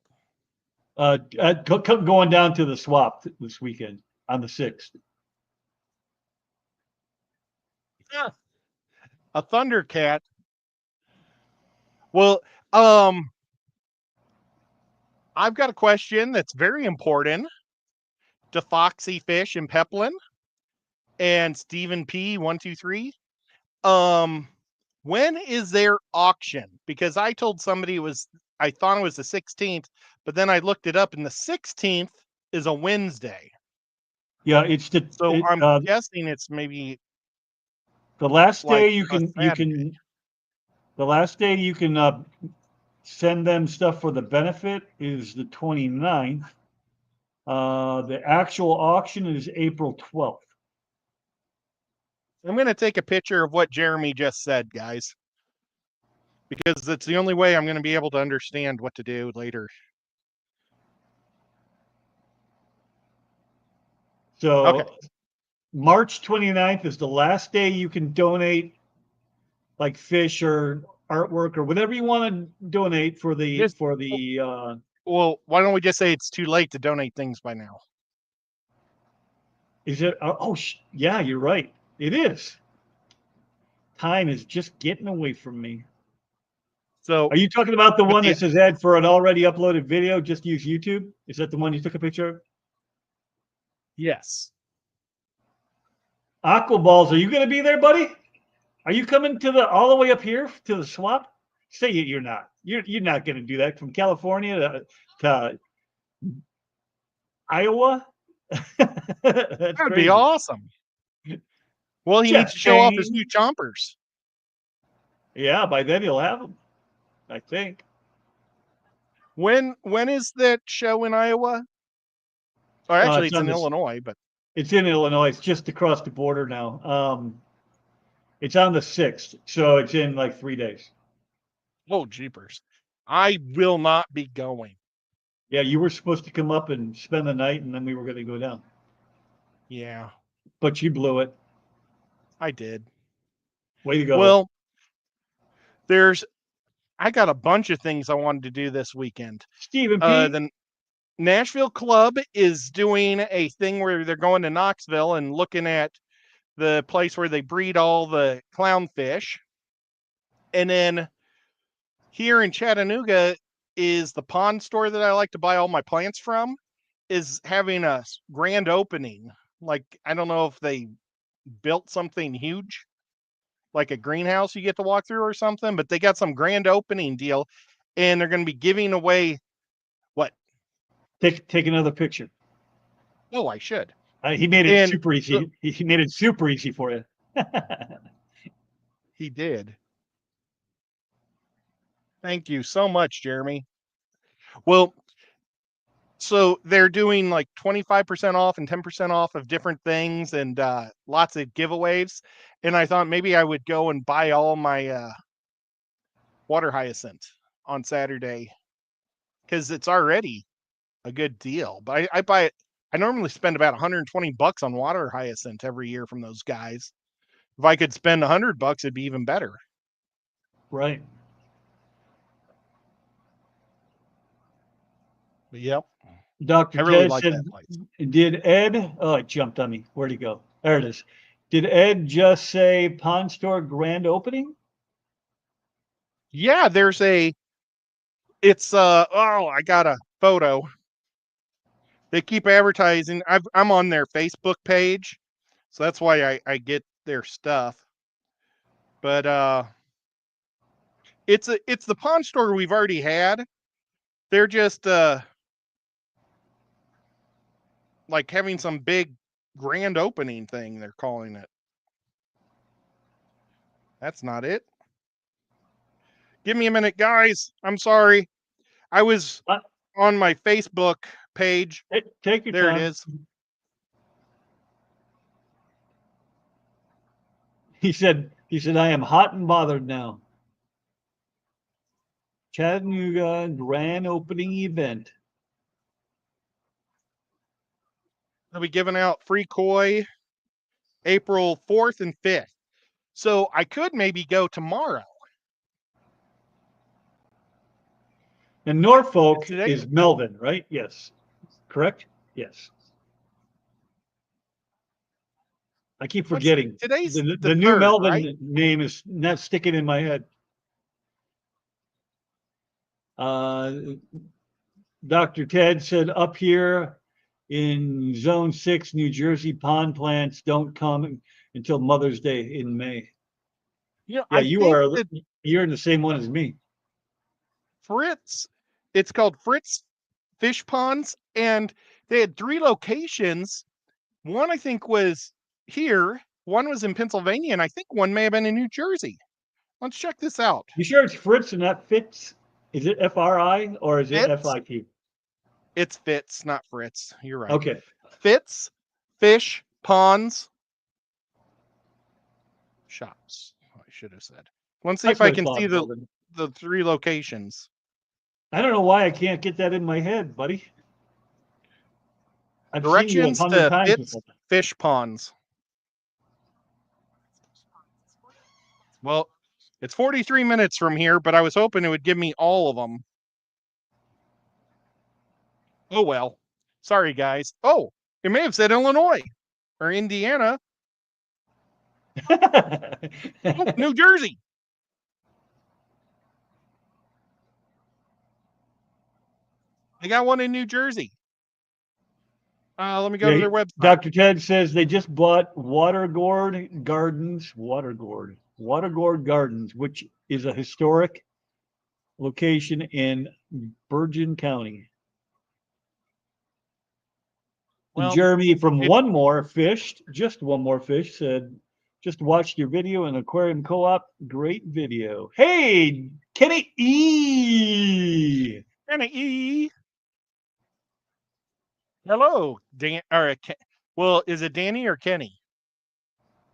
S4: Going down to the swap this weekend on the 6th.
S2: Yeah. A Thundercat. Well, I've got a question that's very important to Foxy Fish and Peplin and Stephen P 123. When is their auction? Because I told somebody I thought it was the 16th, but then I looked it up and the 16th is a Wednesday.
S4: Yeah, it's
S2: I'm guessing it's maybe
S4: the last day
S2: like
S4: you can the last day you can send them stuff for the benefit is the 29th. The actual auction is April 12th.
S2: I'm going to take a picture of what Jeremy just said, guys, because it's the only way I'm going to be able to understand what to do later.
S4: So
S2: okay.
S4: March 29th is the last day you can donate like fish or artwork or whatever you want to donate for the
S2: well, why don't we just say it's too late to donate things by now?
S4: Is it? Oh, yeah, you're right. It is. Time is just getting away from me.
S2: So,
S4: are you talking about the one that says Ed for an already uploaded video? Just use YouTube. Is that the one you took a picture of?
S2: Yes.
S4: Aquaballs, are you going to be there, buddy? Are you coming to all the way up here to the swap? Say you're not. You're not going to do that from California to Iowa. That's
S2: That'd
S4: crazy.
S2: be awesome. Well, he needs to show off his new chompers.
S4: Yeah, by then he'll have them, I think.
S2: When is that show in Iowa? Or actually, it's in Illinois, but
S4: it's in Illinois. It's just across the border now. It's on the 6th, so it's in like 3 days.
S2: oh, jeepers. I will not be going.
S4: Yeah, you were supposed to come up and spend the night, and then we were going to go down.
S2: Yeah,
S4: But you blew it.
S2: I did.
S4: Way to go.
S2: Well, I got a bunch of things I wanted to do this weekend.
S4: Stephen P.
S2: The Nashville Club is doing a thing where they're going to Knoxville and looking at the place where they breed all the clownfish. And then here in Chattanooga is the pond store that I like to buy all my plants from, is having a grand opening. Like, I don't know if they built something huge, like a greenhouse you get to walk through or something, but they got some grand opening deal, and they're going to be giving away what?
S4: Take another picture.
S2: Oh, I should.
S4: He made it super easy. He made it super easy for you.
S2: He did. Thank you so much, Jeremy. Well, so they're doing like 25% off and 10% off of different things and lots of giveaways. And I thought maybe I would go and buy all my water hyacinth on Saturday because it's already a good deal. But I buy it. I normally spend about $120 on water hyacinth every year from those guys. If I could spend $100, it'd be even better.
S4: Right.
S2: But yep.
S4: Dr.
S2: I really
S4: Ted
S2: like
S4: said,
S2: that place.
S4: did Ed, oh, it jumped on me. Where'd he go? There it is. Did Ed just say Pond Store grand opening?
S2: Yeah, I got a photo. They keep advertising. I'm on their Facebook page, so that's why I get their stuff. But it's the pond store we've already had. They're just like having some big grand opening thing, they're calling it. That's not it. Give me a minute, guys. I'm sorry. I was on my Facebook page.
S4: Take your
S2: there
S4: time.
S2: It is.
S4: He said, I am hot and bothered now. Chattanooga grand opening event.
S2: They'll be giving out free koi April 4th and 5th. So I could maybe go tomorrow.
S4: And Norfolk is Melvin, right? Yes. Correct? Yes. I keep forgetting.
S2: Today's
S4: the new
S2: 3rd,
S4: Melvin
S2: right?
S4: name is not sticking in my head. Dr. Ted said up here in Zone 6, New Jersey, pond plants don't come until Mother's Day in May.
S2: Yeah,
S4: you're in the same one as me.
S2: Fritz, it's called Fritz Fish Ponds, and they had 3 locations. One I think was here, one was in Pennsylvania, and I think one may have been in New Jersey. Let's check this out.
S4: You sure it's Fritz and not Fitz? Is it F-R-I or is it F-I-T?
S2: It's Fitz, not Fritz. You're right.
S4: Okay.
S2: Fitz Fish Ponds Shops. I should have said. Let's see if I can see the 3 locations.
S4: I don't know why I can't get that in my head, buddy. I've
S2: Directions
S4: seen you 100
S2: to
S4: times
S2: Fitz Fish Ponds. Well, it's 43 minutes from here, but I was hoping it would give me all of them. Oh, well. Sorry, guys. Oh, it may have said Illinois or Indiana. Oh, New Jersey. I got one in New Jersey. Let me go to their website.
S4: Dr. Ted says they just bought Watergourd Gardens, which is a historic location in Bergen County.
S2: Well,
S4: Jeremy from One More Fished, just One More Fish, said, just watched your video in Aquarium Co-op. Great video. Hey, Kenny E.
S2: Danny. Hello, Dan. Or well, is it Danny or Kenny?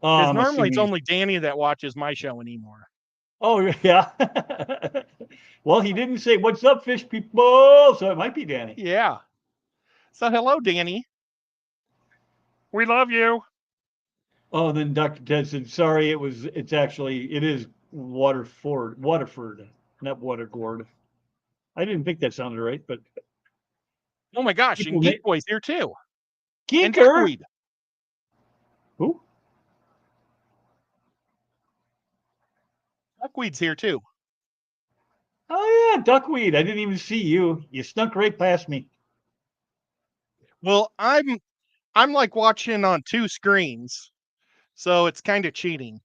S2: Because
S4: I'm
S2: normally it's
S4: assuming.
S2: only Danny that watches my show anymore.
S4: Oh, yeah. Well, he didn't say, what's up, fish people? So it might be Danny.
S2: Yeah. So hello, Danny. We love you.
S4: Oh, then Dr. Ted said, sorry, it is Waterford, not Waterford. I didn't think that sounded right, but
S2: Oh my gosh,
S4: people
S2: and Geek Boy's here too. And
S4: Geeker.
S2: Duckweed.
S4: Who?
S2: Duckweed's here too.
S4: Oh yeah, Duckweed. I didn't even see you. You snuck right past me.
S2: Well, I'm like watching on two screens, so it's kind of cheating.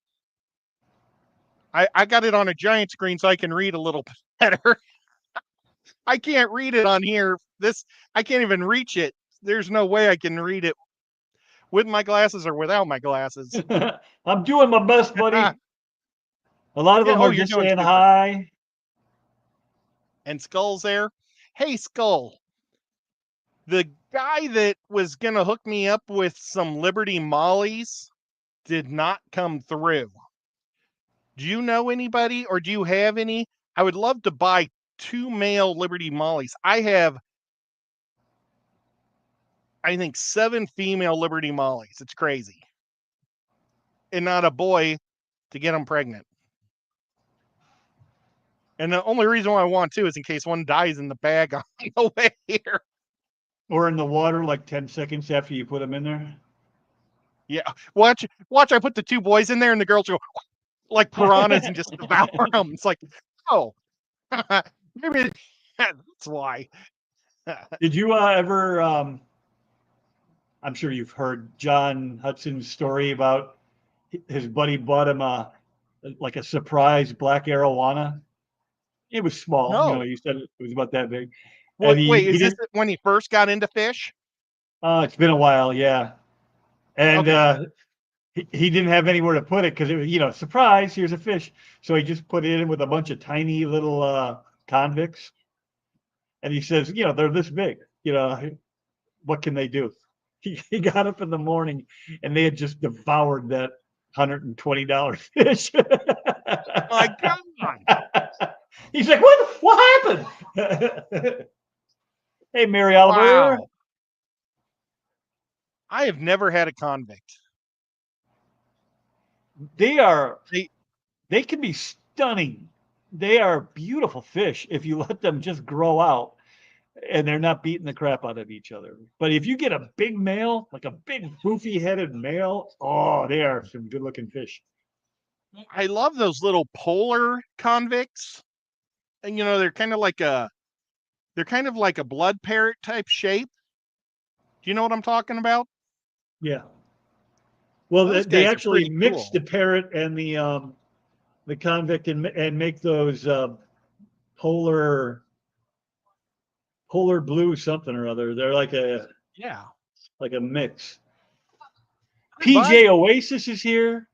S2: I got it on a giant screen so I can read a little better. I can't read it on here. I can't even reach it. There's no way I can read it with my glasses or without my glasses.
S4: I'm doing my best, buddy. A lot of
S2: Yeah,
S4: them
S2: oh,
S4: are
S2: you're
S4: just
S2: doing
S4: saying
S2: super.
S4: hi.
S2: And Skull's there. Hey, Skull. The guy that was going to hook me up with some Liberty Mollies did not come through. Do you know anybody or do you have any? I would love to buy 2 male Liberty Mollies. I have, I think, 7 female Liberty Mollies. It's crazy. And not a boy to get them pregnant. And the only reason why I want 2 is in case one dies in the bag on the way here.
S4: Or in the water like 10 seconds after you put them in there.
S2: Yeah. Watch, I put the 2 boys in there and the girls go like piranhas and just devour them. It's like, oh, maybe that's why.
S4: Did you ever I'm sure you've heard John Hudson's story about his buddy bought him like a surprise black arowana. It was small,
S2: No.
S4: you said it was about that big.
S2: Wait,
S4: And
S2: is this
S4: didn't,
S2: when he first got into fish?
S4: it's been a while, yeah. And
S2: Okay.
S4: he didn't have anywhere to put it because it was, surprise, here's a fish. So he just put it in with a bunch of tiny little convicts. And he says, they're this big, what can they do? He got up in the morning and they had just devoured that $120 fish.
S2: My God.
S4: He's like, what happened? Hey, Mary Oliver.
S2: Wow. I have never had a convict.
S4: They can be stunning. They are beautiful fish if you let them just grow out and they're not beating the crap out of each other. But if you get a big male, like a big poofy headed male, oh, they are some good looking fish.
S2: I love those little polar convicts. And they're kind of like a blood parrot type shape. Do you know what I'm talking about?
S4: Yeah. Well,
S2: Those
S4: they
S2: guys are
S4: actually
S2: pretty
S4: mix
S2: cool.
S4: the parrot and the convict and make those polar blue something or other. They're like a mix. PJ Oasis is here.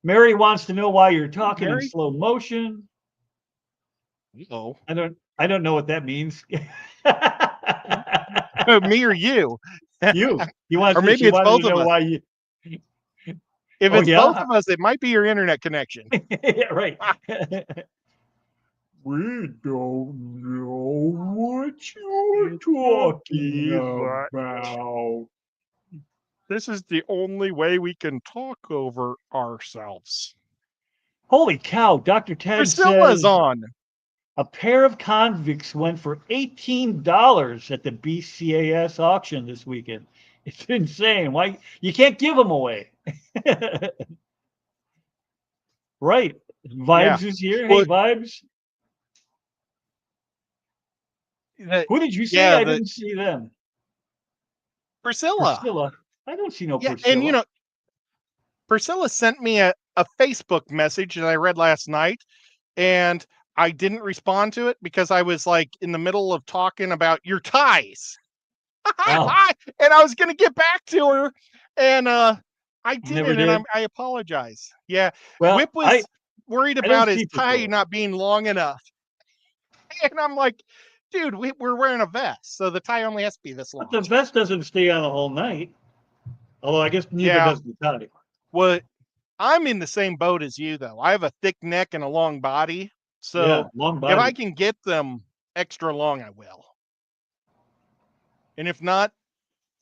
S4: Mary wants to know why you're talking in slow motion.
S2: Oh,
S4: I don't know what that means.
S2: me or you?
S4: You want
S2: or maybe
S4: she
S2: it's
S4: wanted
S2: both
S4: to
S2: of
S4: know
S2: us.
S4: why you.
S2: If it's both of us, it might be your internet connection.
S4: Yeah, right. We don't know what you're talking about.
S2: This is the only way we can talk over ourselves.
S4: Holy cow, Dr. Ted
S2: Priscilla's
S4: says
S2: on.
S4: a pair of convicts went for $18 at the BCAS auction this weekend. It's insane. Why you can't give them away? Right. Vibes is here. Hey, Vibes. Who did you say? I didn't see them.
S2: Priscilla.
S4: I don't see no Priscilla.
S2: And Priscilla sent me a Facebook message that I read last night, and I didn't respond to it because I was like in the middle of talking about your ties.
S4: Oh.
S2: And I was going to get back to her, and I
S4: Never
S2: didn't, and
S4: did.
S2: I apologize. Yeah,
S4: Well,
S2: Whip was worried
S4: I don't
S2: about his
S4: keep it
S2: tie
S4: though.
S2: not being long enough, and I'm like, dude, we're wearing a vest, so the tie only has to be this long.
S4: But the vest doesn't stay on a whole night. Although I guess neither
S2: Yeah.
S4: does the tie.
S2: Well, I'm in the same boat as you, though. I have a thick neck and a long body, so
S4: Yeah, long
S2: if I
S4: body.
S2: can get them extra long, I will. And if not,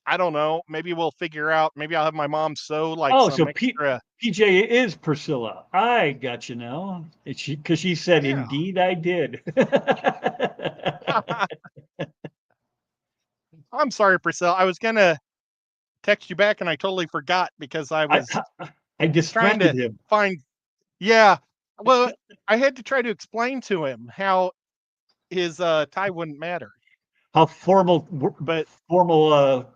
S2: I don't know. Maybe we'll figure out. Maybe I'll have my mom sew like
S4: Oh,
S2: some
S4: so
S2: extra.
S4: PJ is Priscilla. I got you now. Because she said,
S2: Yeah.
S4: "Indeed, I did."
S2: I'm sorry, Priscilla. I was gonna text you back, and I totally forgot because I
S4: I,
S2: was
S4: I
S2: trying
S4: distracted
S2: to
S4: him.
S2: find. Yeah. Well, I had to try to explain to him how his tie wouldn't matter.
S4: How formal
S2: But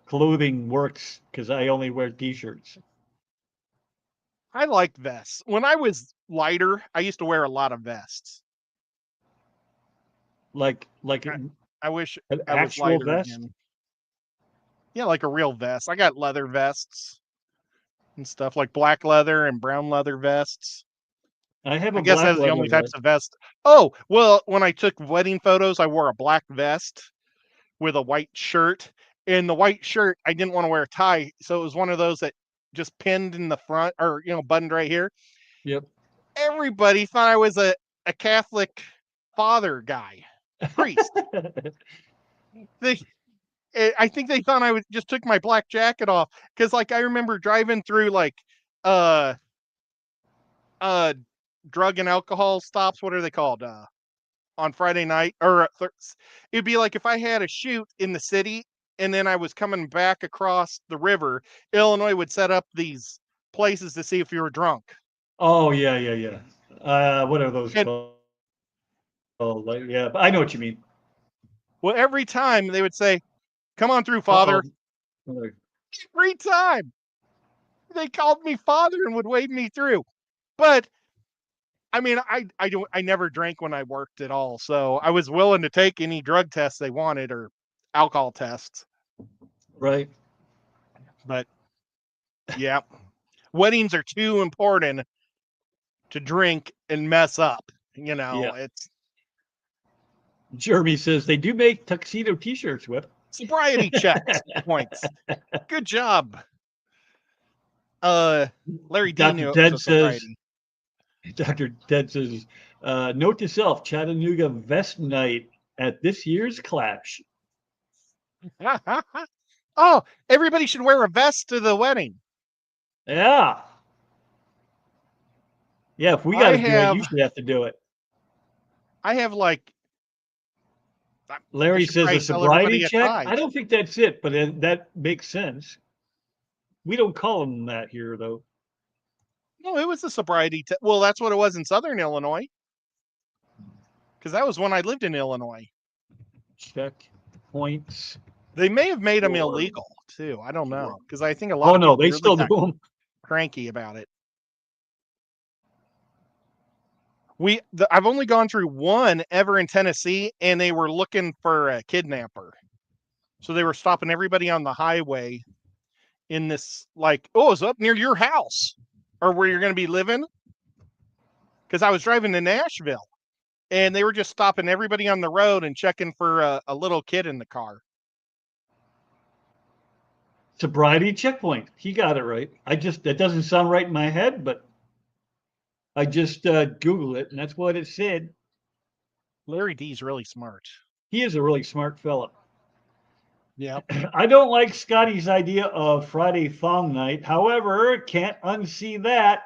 S4: clothing works because I only wear t-shirts.
S2: I like vests. When I was lighter, I used to wear a lot of vests.
S4: Like
S2: I wish
S4: an
S2: I was
S4: actual
S2: lighter
S4: vest.
S2: again. Yeah, like a real vest. I got leather vests and stuff, like black leather and brown leather vests.
S4: I have
S2: I
S4: a
S2: guess
S4: black
S2: that's the
S4: leather
S2: only types
S4: vest.
S2: of vests. Oh, well, when I took wedding photos, I wore a black vest with a white shirt. And the white shirt, I didn't want to wear a tie, so it was one of those that just pinned in the front, or buttoned right here.
S4: Yep.
S2: Everybody thought I was a Catholic father guy, priest. I think they thought I just took my black jacket off, because like I remember driving through like uh drug and alcohol stops. What are they called? On Friday night, or it'd be like if I had a shoot in the city and then I was coming back across the river, Illinois would set up these places to see if you were drunk.
S4: Oh yeah. What are those
S2: And
S4: called? Like, yeah, but I know what you mean.
S2: well, every time they would say, "Come on through,
S4: Uh
S2: Father." Every time they called me Father and would wave me through. But I mean, I never drank when I worked at all, so I was willing to take any drug tests they wanted, or alcohol tests.
S4: Right.
S2: But yeah, weddings are too important to drink and mess up.
S4: Yeah.
S2: It's
S4: Jeremy says they do make tuxedo t-shirts, Whip.
S2: sobriety checks points. Good job. Larry D
S4: Dr.
S2: knew it was
S4: Ted
S2: a
S4: says,
S2: sobriety.
S4: note to self, Chattanooga Vest Night at this year's Clash.
S2: Oh, everybody should wear a vest to the wedding.
S4: Yeah. Yeah, if we got to do it, you should have to do it.
S2: I have like.
S4: Larry says a
S2: tell
S4: sobriety
S2: everybody at
S4: check.
S2: ties.
S4: I don't think that's it, but that makes sense. We don't call them that here, though.
S2: No, it was a sobriety test. Well, that's what it was in Southern Illinois, because that was when I lived in Illinois.
S4: Check points.
S2: They may have made them
S4: Or-
S2: illegal too. I don't know, because I think a lot
S4: Oh
S2: of
S4: no,
S2: people
S4: they
S2: really
S4: still do
S2: got
S4: them.
S2: cranky about it. I've only gone through one ever in Tennessee, and they were looking for a kidnapper. So they were stopping everybody on the highway in this, like, oh, it's up near your house or where you're going to be living. Because I was driving to Nashville, and they were just stopping everybody on the road and checking for a little kid in the car.
S4: Sobriety checkpoint. He got it right. That doesn't sound right in my head, but I just Googled it, and that's what it said.
S2: Larry D's really smart.
S4: He is a really smart fella.
S2: Yeah.
S4: I don't like Scotty's idea of Friday Thong Night. However, can't unsee that.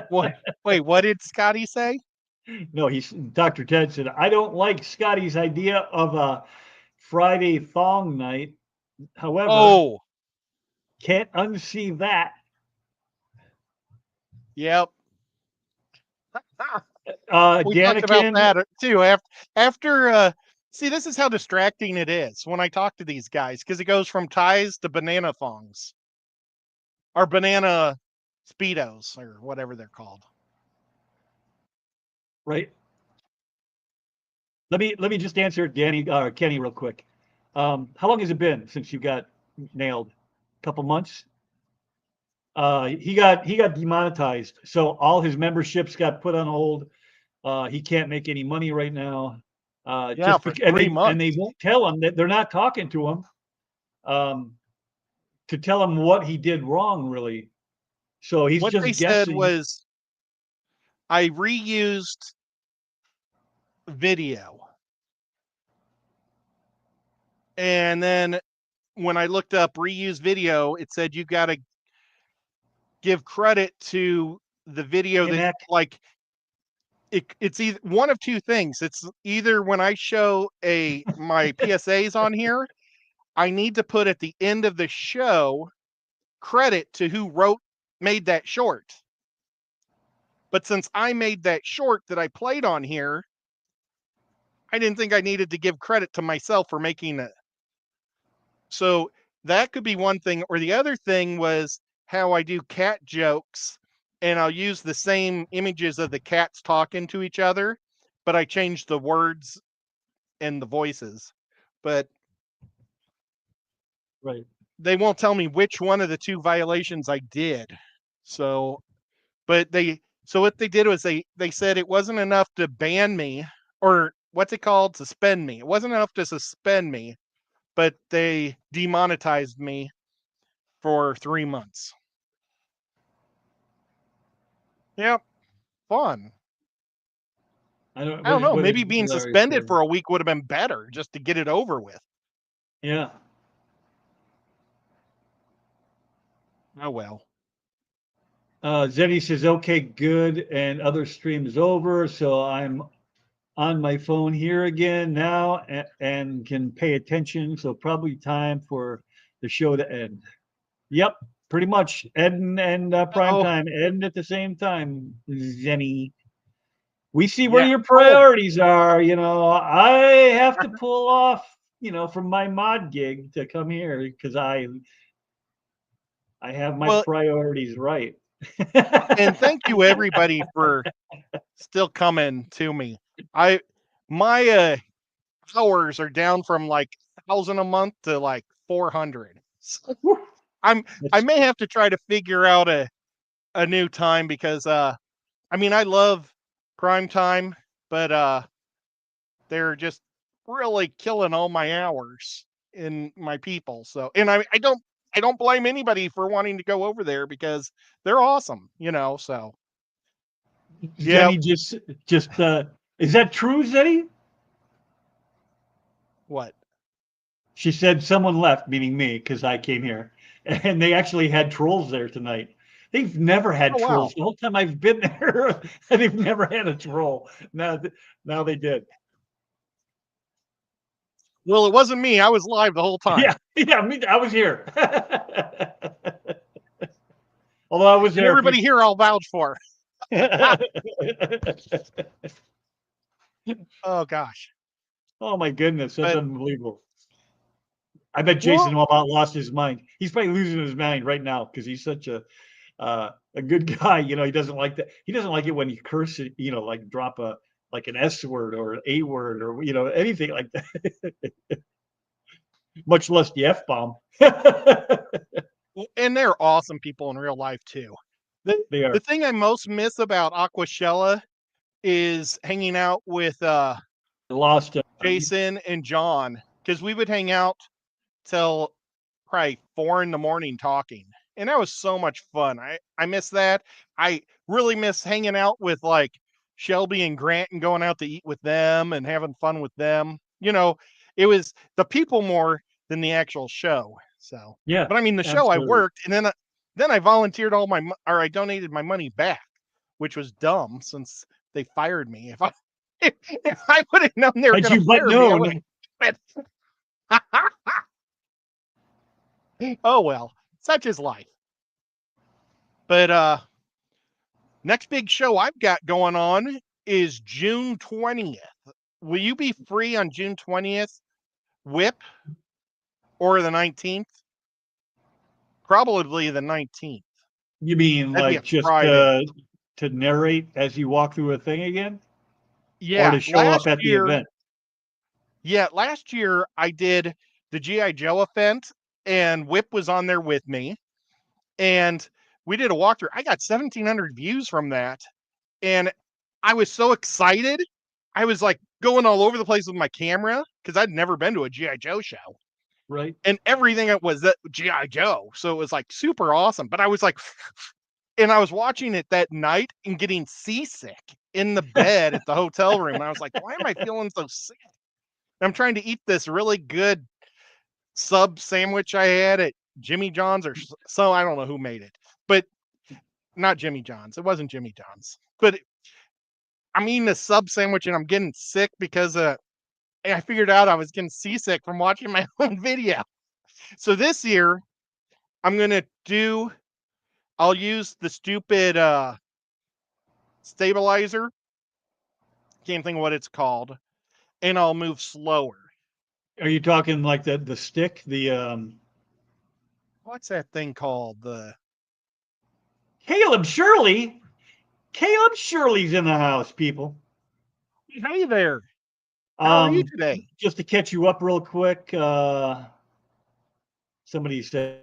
S2: What? Wait, what did Scotty say?
S4: No, Dr. Ted said, I don't like Scotty's idea of a Friday Thong Night. However, can't unsee that.
S2: Yep. We talked about
S4: Danikin,
S2: that too. See, this is how distracting it is when I talk to these guys, because it goes from ties to banana thongs or banana speedos or whatever they're called.
S4: right? Let me just answer Kenny real quick. How long has it been since you got nailed? A couple months? He got demonetized, so all his memberships got put on hold. He can't make any money right now.
S2: Yeah, for 3
S4: and they
S2: months.
S4: won't tell him that they're not talking to him to tell him what he did wrong, really. So he's
S2: What they
S4: just
S2: said
S4: guessing.
S2: was I reused video. And then when I looked up reuse video, it said you got to give credit to the video that
S4: Connect.
S2: like it's either one of two things. It's either when I show my PSAs on here, I need to put at the end of the show credit to who made that short. But since I made that short that I played on here, I didn't think I needed to give credit to myself for making it. So that could be one thing. Or the other thing was how I do cat jokes, and I'll use the same images of the cats talking to each other, but I change the words and the voices. But
S4: Right.
S2: they won't tell me which one of the two violations I did. So what they did was they said it wasn't enough to ban me, or what's it called? Suspend me. It wasn't enough to suspend me, but they demonetized me for 3 months. Yep. Fun.
S4: I don't.
S2: I don't know.
S4: What
S2: Maybe
S4: is
S2: being suspended for a week would have been better just to get it over with.
S4: Yeah.
S2: Oh well.
S4: Zenny says, okay, good. And other stream is over. So I'm on my phone here again now and can pay attention. So probably time for the show to end. Yep, pretty much. Ed and prime
S2: Oh
S4: time, Ed at the same time, Zenny. We see where
S2: yeah.
S4: your
S2: Oh
S4: priorities are. I have to pull off, from my mod gig to come here because I have my
S2: well,
S4: priorities right.
S2: and thank you everybody for still coming to me. My hours are down from like 1,000 a month to like 400. So I may have to try to figure out a new time because I mean I love prime time, but they're just really killing all my hours in my people. So and I don't blame anybody for wanting to go over there because they're awesome, so yeah.
S4: Zenny just is that true, Zenny?
S2: What?
S4: She said someone left, meaning me, because I came here, and they actually had trolls there tonight. They've never had
S2: Oh wow.
S4: trolls the whole time I've been there. They've never had a troll. Now they did.
S2: Well, it wasn't me. I was live the whole time.
S4: Yeah, I was here. Although I was
S2: And
S4: there.
S2: everybody here I'll vouch for. Oh gosh.
S4: Oh my goodness, that's
S2: But
S4: unbelievable. I bet
S2: well,
S4: Jason about lost his mind. He's probably losing his mind right now because he's such a good guy. He doesn't like that. He doesn't like it when you curse it, like drop like an S word or an A word or anything like that. Much less the F bomb.
S2: and they're awesome people in real life too. The
S4: They are.
S2: the thing I most miss about Aquashella is hanging out with
S4: Lost.
S2: Jason and John, because we would hang out till probably 4 a.m. talking. And that was so much fun. I miss that. I really miss hanging out with like Shelby and Grant and going out to eat with them and having fun with them. It was the people more than the actual show. So,
S4: Yeah,
S2: but I mean, the show I
S4: absolutely.
S2: worked, and then I volunteered or I donated my money back, which was dumb since they fired me. If I would have known they were
S4: Had
S2: going
S4: you
S2: to
S4: but
S2: fire me, I
S4: known.
S2: would have oh well, such is life. But next big show I've got going on is June 20th. Will you be free on June 20th? Whip or the 19th? Probably the 19th.
S4: You mean
S2: That'd be a
S4: like just
S2: Friday.
S4: to narrate as you walk through a thing again? Or
S2: Yeah,
S4: to show up at the event?
S2: last year I did the G.I. Joe event, and Whip was on there with me, and we did a walkthrough. I got 1,700 views from that, and I was so excited. I was like going all over the place with my camera because I'd never been to a G.I. Joe show.
S4: Right.
S2: And everything it was that G.I. Joe. So it was like super awesome. But I was like, and I was watching it that night and getting seasick in the bed at the hotel room. And I was like, why am I feeling so sick? I'm trying to eat this really good sub sandwich I had at Jimmy John's or so. I don't know who made it, but not Jimmy John's. It wasn't Jimmy John's, but I'm eating a sub sandwich and I'm getting sick because I figured out I was getting seasick from watching my own video. So this year I'm going to I'll use the stupid stabilizer. Can't think of what it's called. And I'll move slower.
S4: Are you talking like the stick?
S2: What's that thing called?
S4: Caleb Shirley. Caleb Shirley's in the house, people.
S2: Hey there. How are you today?
S4: Just to catch you up real quick, somebody said,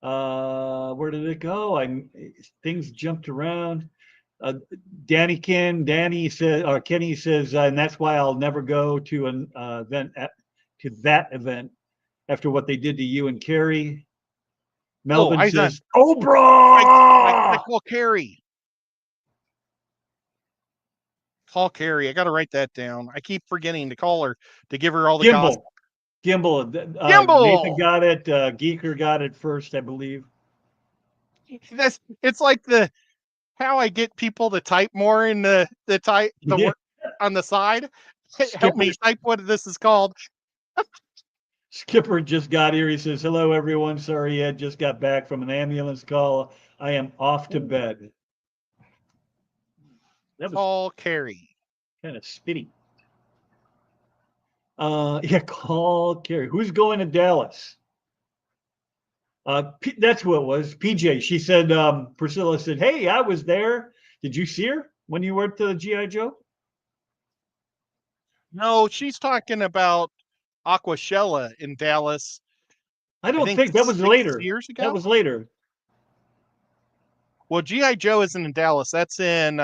S4: where did it go? Things jumped around. Danny says, or Kenny says, and that's why I'll never go to an event to that event after what they did to you and Carrie. Melvin says, Cobra!
S2: I call Carrie. Call Carrie. I got to write that down. I keep forgetting to call her to give her all the gossip.
S4: Gimbal. Nathan got it. Geeker got it first, I believe.
S2: It's like how I get people to type more in the work on the side. Help me type what this is called.
S4: Skipper just got here. He says, hello, everyone. Sorry, Ed just got back from an ambulance call. I am off to bed.
S2: That was call Carrie.
S4: Kind of spitty. Yeah, call Carrie. Who's going to Dallas? That's who it was. PJ. She said, Priscilla said, hey, I was there. Did you see her when you were at the G.I. Joe?
S2: No, she's talking about Aquashella in Dallas.
S4: I don't think that was later.
S2: Years ago?
S4: That was later.
S2: Well, G.I. Joe isn't in Dallas. That's in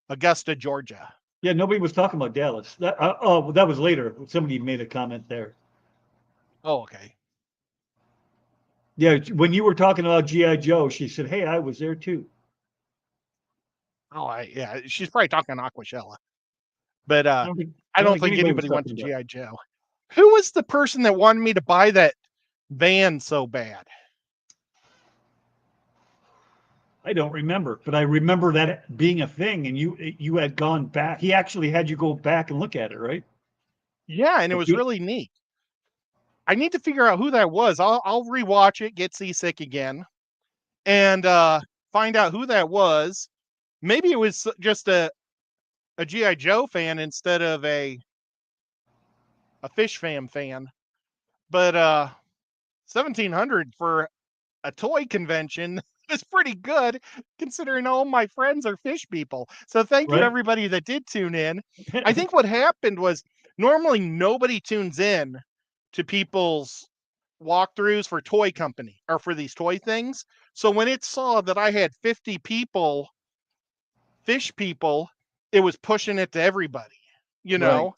S2: Augusta, Georgia.
S4: Yeah, nobody was talking about Dallas. That was later. Somebody made a comment there.
S2: Oh, okay.
S4: Yeah, when you were talking about G.I. Joe, she said, hey, I was there too.
S2: Oh, yeah. She's probably talking Aquashella. But I don't think anybody went to G.I. Joe. Who was the person that wanted me to buy that van so bad?
S4: I don't remember, but I remember that being a thing, and you had gone back. He actually had you go back and look at it, right?
S2: Yeah, and it was really neat. I need to figure out who that was. I'll rewatch it, get seasick again, and find out who that was. Maybe it was just a G.I. Joe fan instead of a Fish fan. But 1,700 for a toy convention is pretty good considering all my friends are fish people. So thank you everybody that did tune in. I think what happened was normally nobody tunes in to people's walkthroughs for toy company or for these toy things. So when it saw that I had 50 people, fish people, it was pushing it to everybody, you know?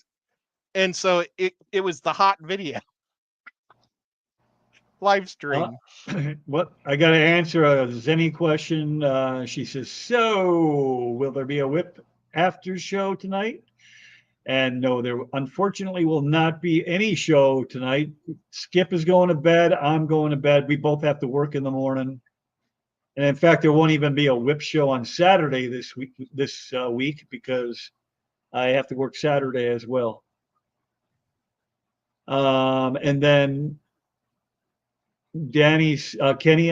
S2: And so it was the hot video. Live stream.
S4: What I got to answer a Zenny question. She says, so will there be a whip after show tonight? And no, there unfortunately will not be any show tonight. Skip is going to bed. I'm going to bed. We both have to work in the morning. And in fact, there won't even be a whip show on Saturday this week because I have to work Saturday as well. And then Kenny,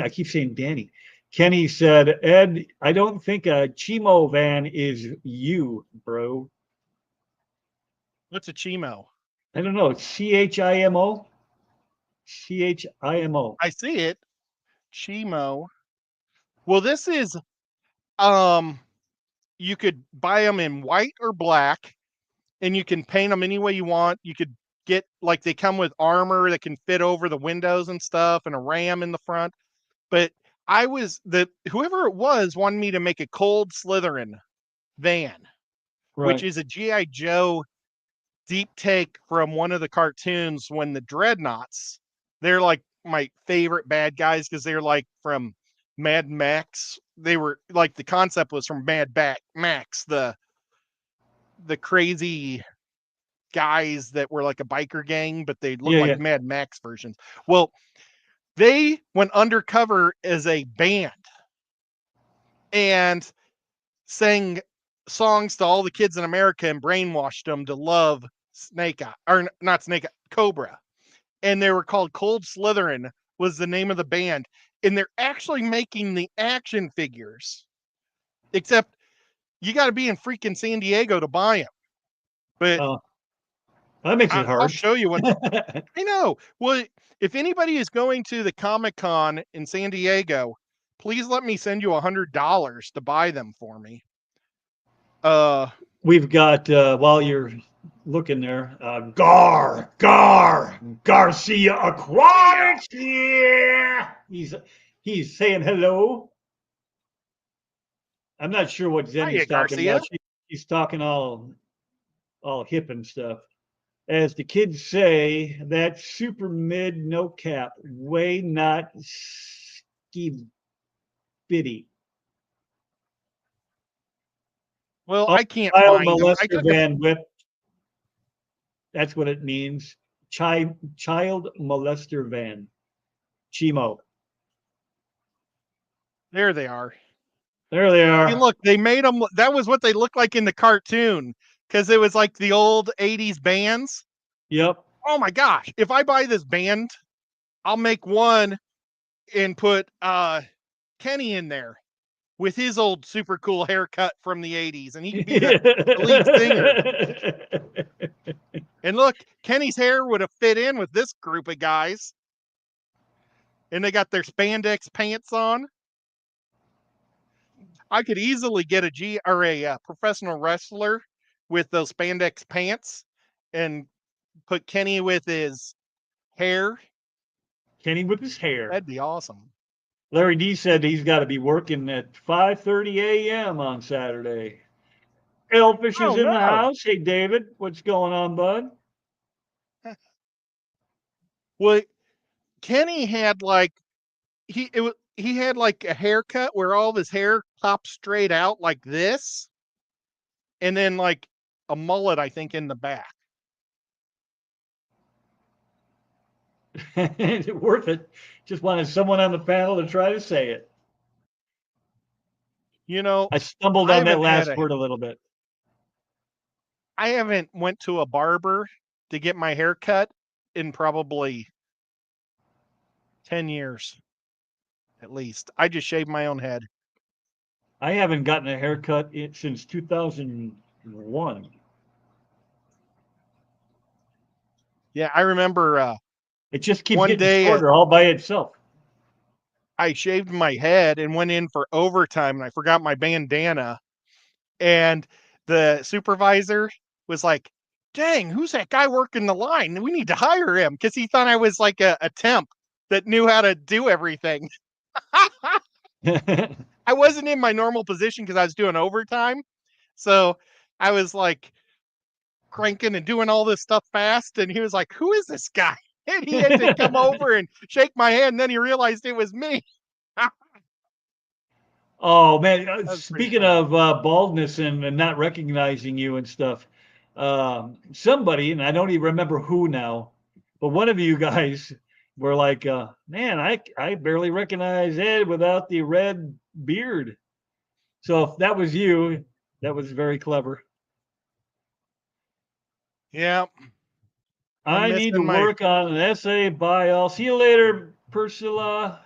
S4: I keep saying Danny. Kenny said, Ed, I don't think a Chimo van is you, bro.
S2: What's a Chimo?
S4: I don't know. It's CHIMO. CHIMO.
S2: I see it. Chimo. Well, this is you could buy them in white or black, and you can paint them any way you want. You could get like they come with armor that can fit over the windows and stuff and a ram in the front. But whoever it was wanted me to make a Cold Slytherin van, which
S4: Right.
S2: is a G.I. Joe deep take from one of the cartoons when the Dreadnoughts, they're like my favorite bad guys because they're like from Mad Max. They were like the concept was from Max, the crazy guys that were like a biker gang, but they look like Mad Max versions. Well, they went undercover as a band and sang songs to all the kids in America and brainwashed them to love Snake Eye, or not Snake Eye, Cobra. And they were called Cold Slytherin was the name of the band. And they're actually making the action figures, except you got to be in freaking San Diego to buy them. But
S4: that makes it hard.
S2: I'll show you what I know. Well, if anybody is going to the Comic-Con in San Diego, please let me send you $100 to buy them for me.
S4: We've got while you're looking there, Garcia Aquatics. Yeah, he's saying hello. I'm not sure what Zenny's talking about. She's talking all hip and stuff. As the kids say, that super mid no cap, way not ski bitty.
S2: Well, I can't find them. I took
S4: Van Whip. That's what it means. Child molester van. Chimo.
S2: There they are.
S4: There they are.
S2: And look, they made them. That was what they looked like in the cartoon because it was like the old 80s bands.
S4: Yep.
S2: Oh my gosh. If I buy this band, I'll make one and put Kenny in there with his old super cool haircut from the 80s. And he could be the lead singer. And look, Kenny's hair would have fit in with this group of guys. And they got their spandex pants on. I could easily get a professional wrestler with those spandex pants and put Kenny with his hair.
S4: Kenny with his hair.
S2: That'd be awesome.
S4: Larry D said he's got to be working at 5:30 a.m. on Saturday. Elfish is in the house. Hey, David, what's going on, bud?
S2: Well, Kenny had like he had like a haircut where all of his hair popped straight out like this, and then like a mullet, I think, in the back.
S4: Worth it. Just wanted someone on the panel to try to say it.
S2: You know,
S4: I stumbled on that last word a little bit.
S2: I haven't went to a barber to get my hair cut in probably 10 years, at least. I just shaved my own head.
S4: I haven't gotten a haircut since 2001.
S2: Yeah, I remember.
S4: It just keeps getting shorter all by itself.
S2: I shaved my head and went in for overtime, and I forgot my bandana. And the supervisor was like, "Dang, who's that guy working the line? We need to hire him," because he thought I was like a temp that knew how to do everything. I wasn't in my normal position because I was doing overtime. So I was like cranking and doing all this stuff fast. And he was like, "Who is this guy?" And he had to come over and shake my hand. And then he realized it was me.
S4: Oh, man. Speaking of baldness and not recognizing you and stuff, somebody, and I don't even remember who now, but one of you guys were like, man, I barely recognize Ed without the red beard. So if that was you, that was very clever.
S2: Yeah.
S4: I need to work on an essay by I'll see you later, Priscilla.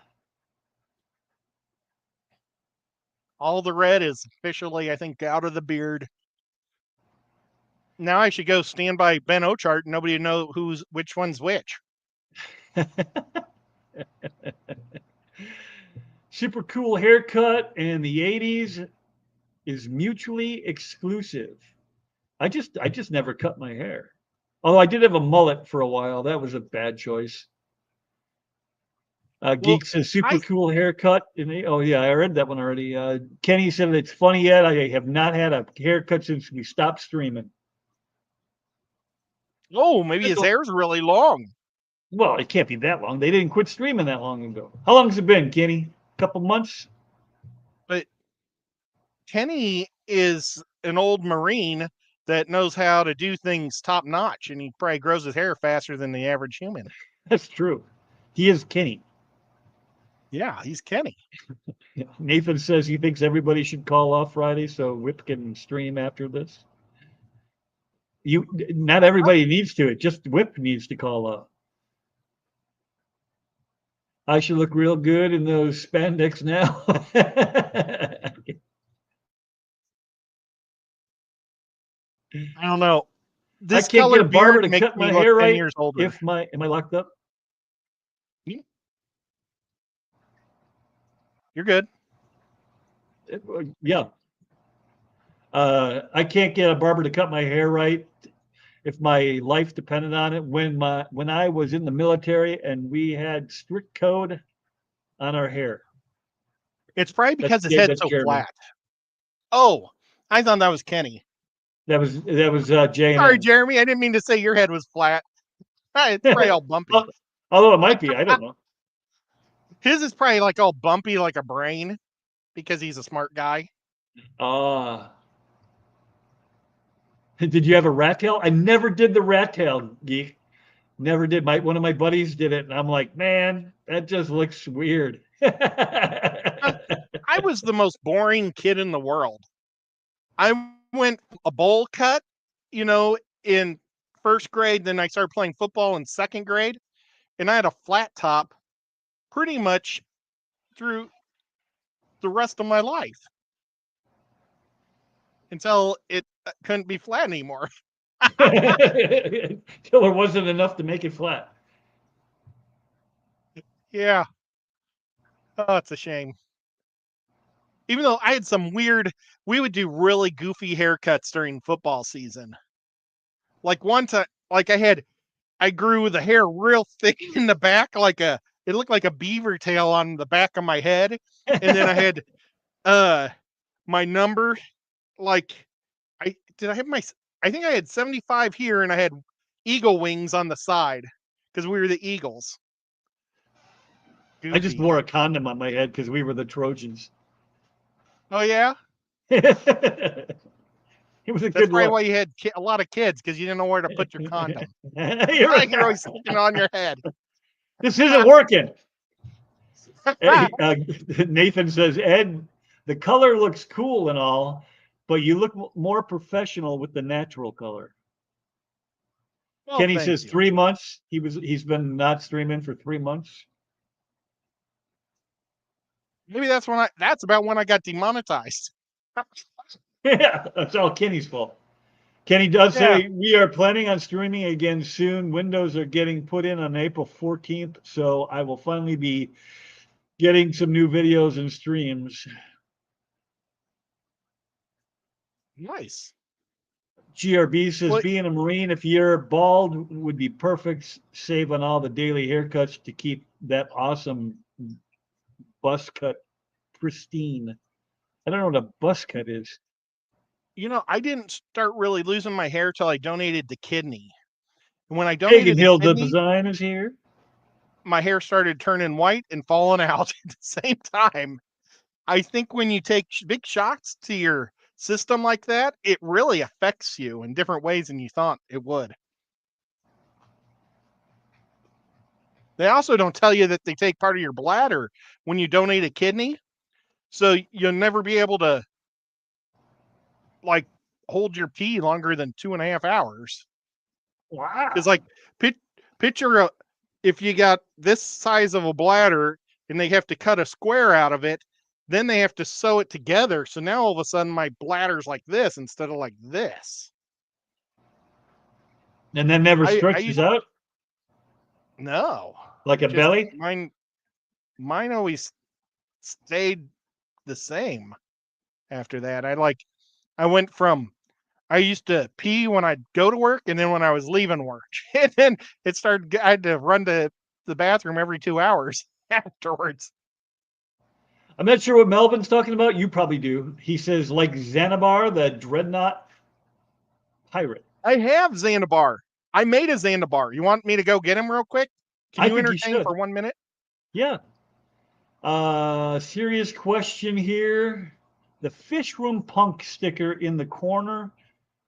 S2: All the red is officially, I think, out of the beard. Now I should go stand by Ben Ochart and nobody know which one's which.
S4: Super cool haircut in the 80s is mutually exclusive. I just never cut my hair. Although I did have a mullet for a while. That was a bad choice.
S2: Well,
S4: Geek says super
S2: I
S4: cool haircut. Oh yeah, I read that one already. Kenny said it's funny yet. I have not had a haircut since we stopped streaming.
S2: maybe his hair's really long.
S4: Well, it can't be that long. They didn't quit streaming that long ago. How long has it been, Kenny? A couple months?
S2: But Kenny is an old Marine that knows how to do things top notch, and he probably grows his hair faster than the average human.
S4: That's true. He is Kenny.
S2: Yeah, he's Kenny.
S4: Nathan says he thinks everybody should call off Friday so Whip can stream after this. Not everybody needs to. It just Whip needs to call off. I should look real good in those spandex now.
S2: I don't know.
S4: I
S2: This
S4: can't get
S2: color
S4: a barber
S2: beard
S4: to
S2: makes
S4: cut
S2: me
S4: my
S2: look
S4: hair
S2: 10
S4: right.
S2: years older.
S4: Am I locked up?
S2: You're good.
S4: Yeah. I can't get a barber to cut my hair right if my life depended on it. When I was in the military and we had strict code on our hair.
S2: It's probably because his head's
S4: That's
S2: so
S4: Jeremy.
S2: flat. Oh, I thought that was Kenny.
S4: That was Jay.
S2: Sorry, Jeremy. I didn't mean to say your head was flat. It's probably all bumpy.
S4: Although it might be, I don't know.
S2: His is probably like all bumpy like a brain because he's a smart guy.
S4: Did you have a rat tail? I never did the rat tail, Geek. Never did. One of my buddies did it, and I'm like, man, that just looks weird.
S2: I was the most boring kid in the world. I went a bowl cut, in first grade. Then I started playing football in second grade, and I had a flat top pretty much through the rest of my life until it couldn't be flat anymore.
S4: Till there wasn't enough to make it flat.
S2: Yeah. Oh, it's a shame. Even though I had some we would do really goofy haircuts during football season. Like one time, I grew the hair real thick in the back, it looked like a beaver tail on the back of my head. And then I had, my number, I think I had 75 here and I had eagle wings on the side because we were the Eagles. Goofy.
S4: I just wore a condom on my head because we were the Trojans.
S2: Oh, yeah?
S4: It was a
S2: That's
S4: good
S2: probably
S4: look.
S2: why you had a lot of kids because you didn't know where to put your condom.
S4: You're
S2: You're always sticking on your head.
S4: This isn't working. Nathan says, Ed, the color looks cool and all, but you look more professional with the natural color.
S2: Well,
S4: Kenny
S2: thank
S4: says
S2: you.
S4: 3 months. He's been not streaming for 3 months.
S2: Maybe that's about when I got demonetized.
S4: Yeah, that's all Kenny's fault. Kenny does say we are planning on streaming again soon. Windows are getting put in on April 14th, so I will finally be getting some new videos and streams.
S2: Nice.
S4: GRB says being a Marine, if you're bald, would be perfect. Save on all the daily haircuts to keep that awesome buzz cut pristine. I don't know what a buzz cut is.
S2: I didn't start really losing my hair till I donated the kidney. And when I
S4: Pagan
S2: donated the
S4: Hill, the
S2: kidney,
S4: design is here.
S2: my hair started turning white and falling out at the same time. I think when you take big shocks to your system like that, it really affects you in different ways than you thought it would. They also don't tell you that they take part of your bladder when you donate a kidney. So you'll never be able to hold your pee longer than 2.5 hours.
S4: Wow.
S2: Because picture if you got this size of a bladder and they have to cut a square out of it, then they have to sew it together. So now all of a sudden my bladder's like this instead of like this.
S4: And then never stretches out?
S2: No.
S4: Like a belly?
S2: Mine always stayed the same after that. I went from I used to pee when I'd go to work and then when I was leaving work. And then I had to run to the bathroom every 2 hours afterwards.
S4: I'm not sure what Melvin's talking about. You probably do. He says, like Xanabar, the dreadnought pirate.
S2: I have Xanabar. I made a Xanabar. You want me to go get him real quick? Can
S4: I
S2: you
S4: think you
S2: entertain
S4: should.
S2: for 1 minute?
S4: Yeah. Serious question here. The Fish Room Punk sticker in the corner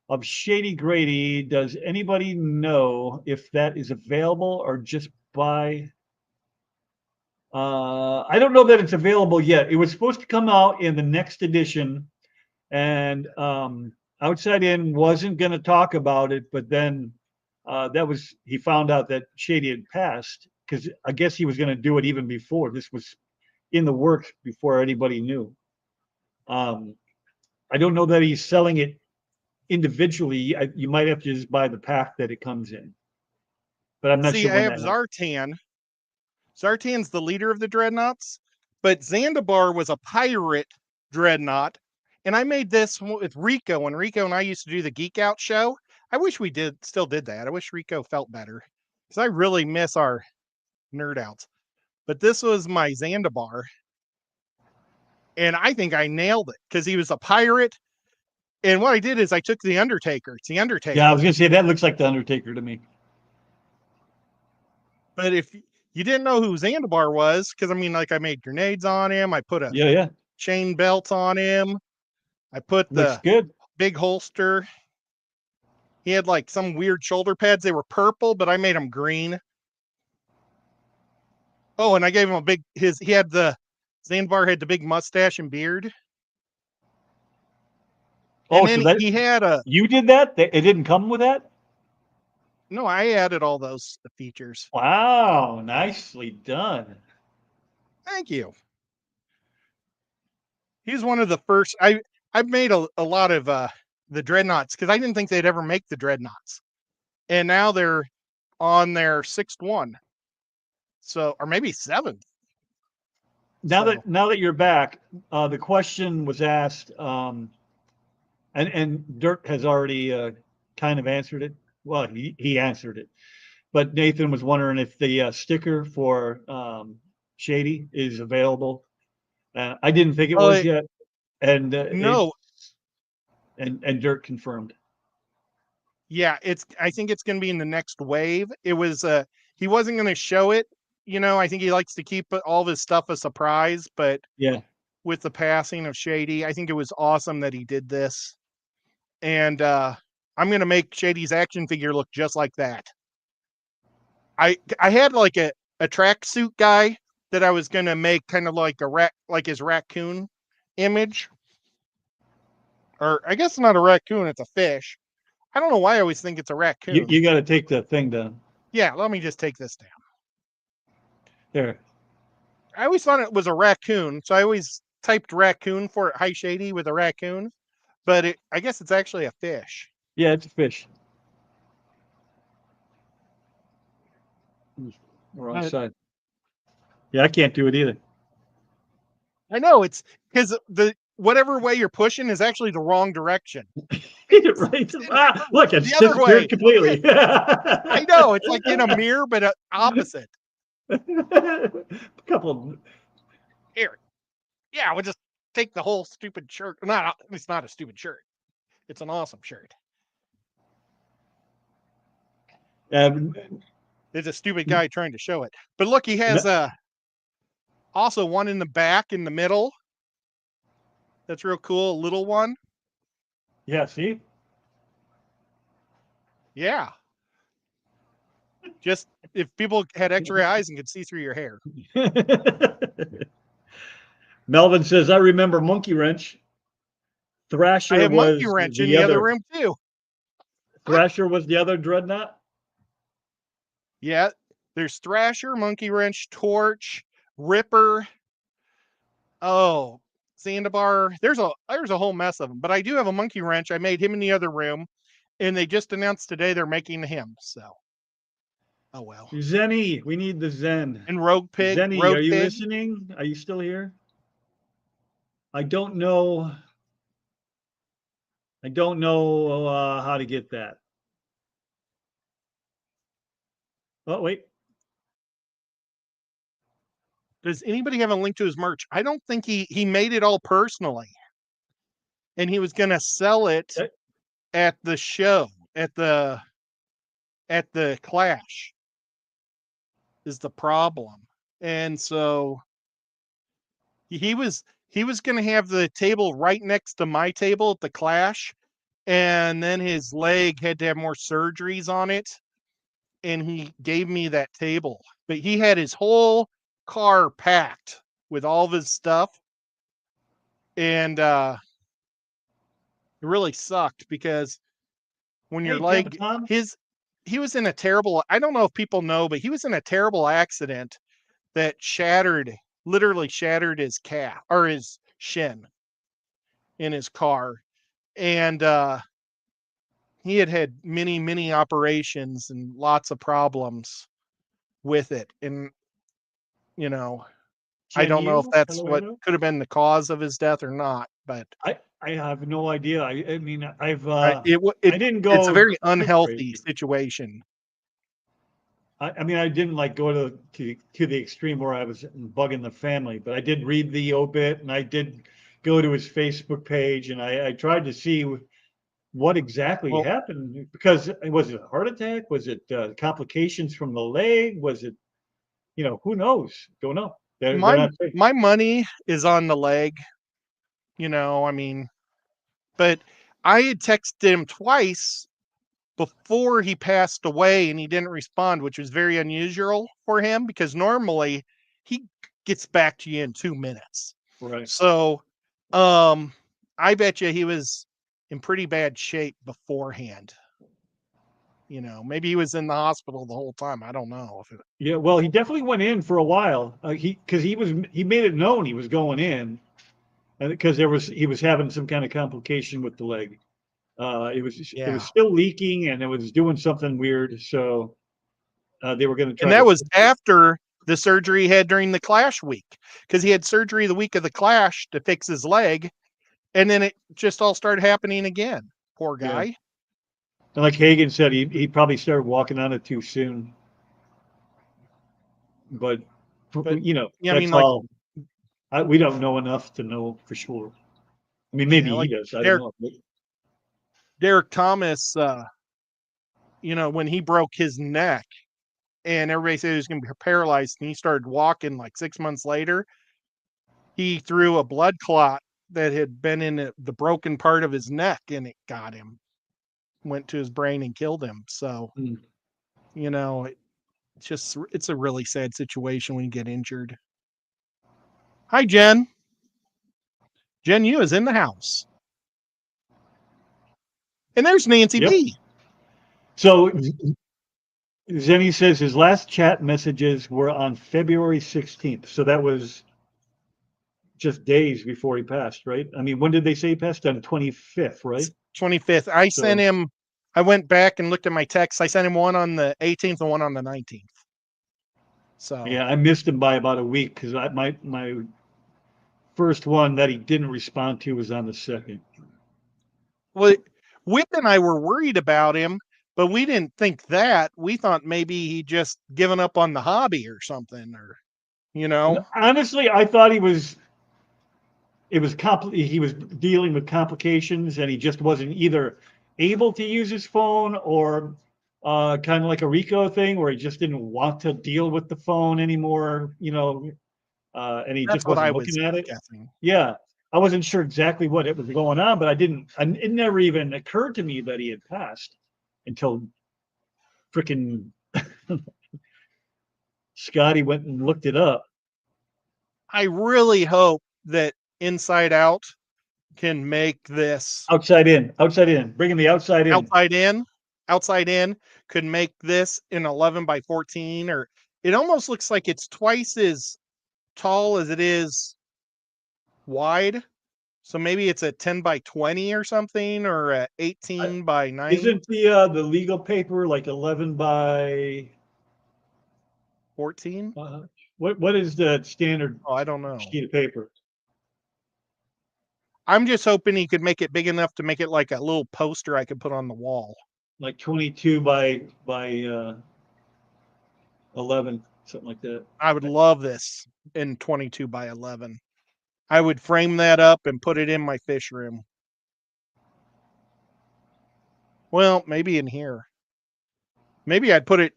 S4: of Shady Grady. Does anybody know if that is available or just by? I don't know that it's available yet. It was supposed to come out in the next edition, and Outside In wasn't going to talk about it, but then he found out that Shady had passed, because I guess he was going to do it even before. This was in the works before anybody knew. I don't know that he's selling it individually. You might have to just buy the pack that it comes in, but I'm not
S2: See,
S4: sure
S2: I
S4: when
S2: have
S4: that happens.
S2: Zartan. Zartan's the leader of the Dreadnoughts, but Zandabar was a pirate Dreadnought. And I made this with Rico, when Rico and I used to do the Geek Out show. I wish we still did that. I wish Rico felt better, because I really miss our nerd outs. But this was my Zandabar, and I think I nailed it because he was a pirate. And what I did is I took the Undertaker. It's the Undertaker.
S4: Yeah, I was going to say that looks like the Undertaker to me.
S2: But if you didn't know who Zandabar was, because I mean, like, I made grenades on him, I put a
S4: Yeah,
S2: chain belt on him, I put
S4: looks
S2: the
S4: good.
S2: big holster. He had like some weird shoulder pads. They were purple, but I made them green. Oh, and I gave him Zandabar had the big mustache and beard.
S4: Oh,
S2: And
S4: so
S2: then
S4: that
S2: he had
S4: you did that? It didn't come with that?
S2: no, I added all those features.
S4: Wow, nicely done.
S2: Thank you. He's one of the first. I've made a lot of the Dreadnoughts because I didn't think they'd ever make the Dreadnoughts, and now they're on their 6th one. So, or maybe 7th.
S4: Now that you're back, the question was asked, and Dirk has already kind of answered it. Well, he answered it, but Nathan was wondering if the sticker for Shady is available. I didn't think it was yet, and
S2: no,
S4: and Dirk confirmed.
S2: yeah, I think it's going to be in the next wave. It was he wasn't going to show it. I think he likes to keep all of his stuff a surprise, but
S4: Yeah,
S2: with the passing of Shady, I think it was awesome that he did this. And I'm going to make Shady's action figure look just like that. I had like a tracksuit guy that I was going to make kind of like his raccoon image. Or I guess it's not a raccoon, it's a fish. I don't know why I always think it's a raccoon.
S4: you got to take the thing down.
S2: Yeah, let me just take this down.
S4: There.
S2: I always thought it was a raccoon, so I always typed raccoon for Hi Shady with a raccoon, but I guess it's actually a fish.
S4: Yeah, it's a fish. Wrong side. Yeah, I can't do it either.
S2: I know, it's because whatever way you're pushing is actually the wrong direction.
S4: Right. Look, it's
S2: the other way
S4: completely.
S2: I know, it's like in a mirror, but opposite.
S4: A couple.
S2: Here. Yeah, we'll just take the whole stupid shirt. It's not a stupid shirt. It's an awesome shirt. It's a stupid guy trying to show it. But look, he has also one in the back, in the middle. That's real cool. A little one.
S4: Yeah, see?
S2: Yeah. Just if people had X-ray eyes and could see through your hair.
S4: Melvin says, I remember Monkey Wrench. Thrasher
S2: I have
S4: was
S2: Monkey Wrench in
S4: the
S2: the other room too.
S4: Thrasher was the other dreadnought?
S2: Yeah. There's Thrasher, Monkey Wrench, Torch, Ripper. Oh, Zandabar. There's a whole mess of them. But I do have a Monkey Wrench. I made him in the other room, and they just announced today they're making him. So, oh well.
S4: Zenny, we need the Zen.
S2: And Rogue Pig.
S4: Zenny,
S2: Rogue
S4: are you
S2: Pig.
S4: listening? Are you still here? I don't know. I don't know how to get that. Oh, wait.
S2: Does anybody have a link to his merch? I don't think he made it all personally, and he was going to sell it at the show at the Clash. Is the problem, and so he was going to have the table right next to my table at the Clash, and then his leg had to have more surgeries on it, and he gave me that table, but he had his whole car packed with all of his stuff, and it really sucked because when your
S4: Hey, Tampa
S2: leg
S4: Tom.
S2: he was in a terrible, I don't know if people know, but he was in a terrible accident that literally shattered his calf or his shin in his car. And he had many operations and lots of problems with it. And, you know, I don't know if
S4: Jen,
S2: that's what
S4: Colorado?
S2: could have been the cause of his death or not, but
S4: I have no idea. I mean, I didn't
S2: it's a
S4: go
S2: very
S4: too
S2: unhealthy
S4: crazy.
S2: situation.
S4: I mean, I didn't like go to the extreme where I was bugging the family, but I did read the obit and I did go to his Facebook page and I tried to see what exactly
S2: Well,
S4: happened because was it a heart attack? Was it complications from the leg? Was it, who knows? Don't know. They're not saying.
S2: my money is on the leg, I mean, but I had texted him twice before he passed away and he didn't respond, which was very unusual for him because normally he gets back to you in 2 minutes.
S4: Right.
S2: So, I bet you he was in pretty bad shape beforehand. Maybe he was in the hospital the whole time. I don't know.
S4: Yeah, well, he definitely went in for a while. Because he made it known he was going in, and because he was having some kind of complication with the leg. It was
S2: Yeah.
S4: still leaking and it was doing something weird. So they were going to
S2: And
S4: try
S2: that
S4: to
S2: was
S4: fix it.
S2: after the surgery he had during the Clash week because he had surgery the week of the Clash to fix his leg. And then it just all started happening again. Poor
S4: Yeah,
S2: guy.
S4: and like Hagen said, he probably started walking on it too soon. But
S2: But yeah, I
S4: that's
S2: mean, like,
S4: all. We don't know enough to know for sure. I mean,
S2: yeah,
S4: maybe he
S2: like
S4: does. I don't know.
S2: Derek Thomas, when he broke his neck and everybody said he was going to be paralyzed and he started walking like 6 months later, he threw a blood clot that had been in the broken part of his neck and it got him, went to his brain and killed him. So,
S4: Mm.
S2: it's a really sad situation when you get injured. Hi, Jen. Jen Yu is in the house. And there's Nancy
S4: Yep.
S2: B.
S4: So Zenny says his last chat messages were on February 16th. So that was just days before he passed, right? I mean, when did they say he passed? On the 25th, right?
S2: 25th. I went back and looked at my texts. I sent him one on the 18th and one on the 19th. So
S4: yeah, I missed him by about a week because my first one that he didn't respond to was on the 2nd.
S2: well, Whip and I were worried about him, but we didn't think that. We thought maybe he just given up on the hobby or something, or
S4: And honestly, I thought he was dealing with complications and he just wasn't either able to use his phone or kind of like a Rico thing where he just didn't want to deal with the phone anymore, and he
S2: that's
S4: just
S2: what I
S4: wasn't
S2: was
S4: looking at it.
S2: guessing.
S4: Yeah. I wasn't sure exactly what it was going on, but it never even occurred to me that he had passed until freaking Scotty went and looked it up.
S2: I really hope that Inside Out can make this
S4: Outside in, bringing the outside in.
S2: outside in could make this an 11 by 14, or it almost looks like it's twice as tall as it is wide. So maybe it's a 10 by 20 or something, or a 18 by 9.
S4: Isn't the legal paper like 11 by
S2: 14?
S4: what is the standard
S2: Oh, I don't know.
S4: sheet of paper?
S2: I'm just hoping he could make it big enough to make it like a little poster I could put on the wall.
S4: Like 22 by 11, something like that.
S2: I would love this in 22 by 11. I would frame that up and put it in my fish room. Well, maybe in here. Maybe I'd put it.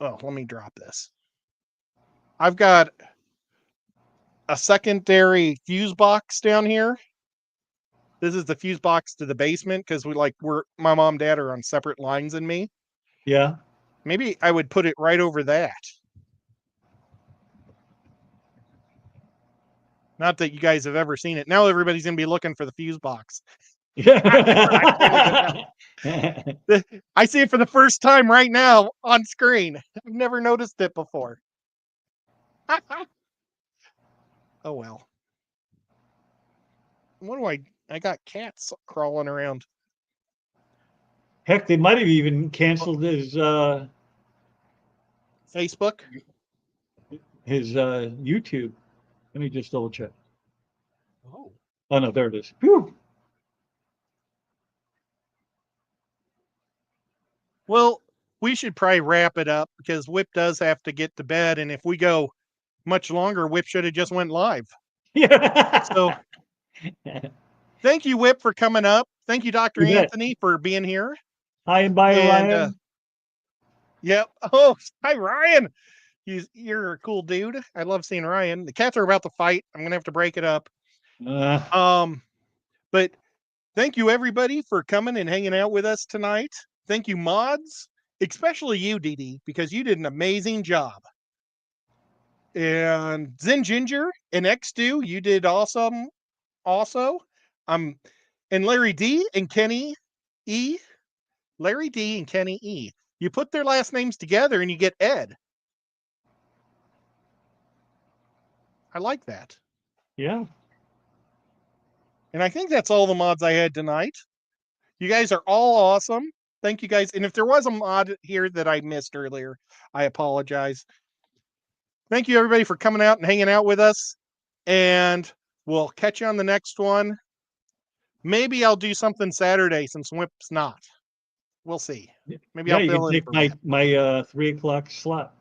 S2: Oh, let me drop this. I've got a secondary fuse box down here. This is the fuse box to the basement because my mom and dad are on separate lines than me.
S4: Yeah.
S2: Maybe I would put it right over that. Not that you guys have ever seen it. Now everybody's going to be looking for the fuse box.
S4: Yeah.
S2: I see it for the first time right now on screen. I've never noticed it before. Oh, well. What do I got cats crawling around.
S4: Heck, they might have even canceled his
S2: Facebook?
S4: YouTube. Let me just double check.
S2: Oh.
S4: Oh no, there it is. Whew.
S2: Well, we should probably wrap it up because Whip does have to get to bed, and if we go much longer, Whip should have just went live.
S4: Yeah.
S2: So thank you, Whip, for coming up. Thank you, Dr.
S4: You bet.
S2: Anthony, for being here.
S4: Hi and bye,
S2: And,
S4: Ryan.
S2: Yep. Oh, hi, Ryan. You're a cool dude. I love seeing Ryan. The cats are about to fight. I'm gonna have to break it up. But thank you everybody for coming and hanging out with us tonight. Thank you, mods, especially you, Dee Dee, because you did an amazing job. And Zen Ginger and Xdo, you did awesome also. And Larry D and Kenny E. Larry D and Kenny E. You put their last names together and you get Ed. I like that.
S4: Yeah.
S2: And I think that's all the mods I had tonight. You guys are all awesome. Thank you guys. And if there was a mod here that I missed earlier, I apologize. Thank you everybody for coming out and hanging out with us. And we'll catch you on the next one. Maybe I'll do something Saturday since Whip's not. We'll see. Maybe
S4: Yeah,
S2: I'll
S4: you
S2: fill
S4: can
S2: in
S4: take
S2: for
S4: my 3 o'clock slot.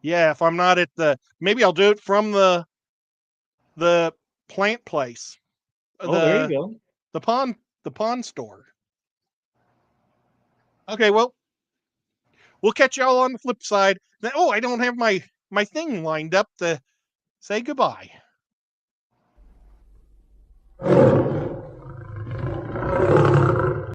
S2: Yeah, if I'm not at maybe I'll do it from the plant place.
S4: Oh, there you go.
S2: The pond store. Okay, well, we'll catch y'all on the flip side. Oh, I don't have my thing lined up to say goodbye.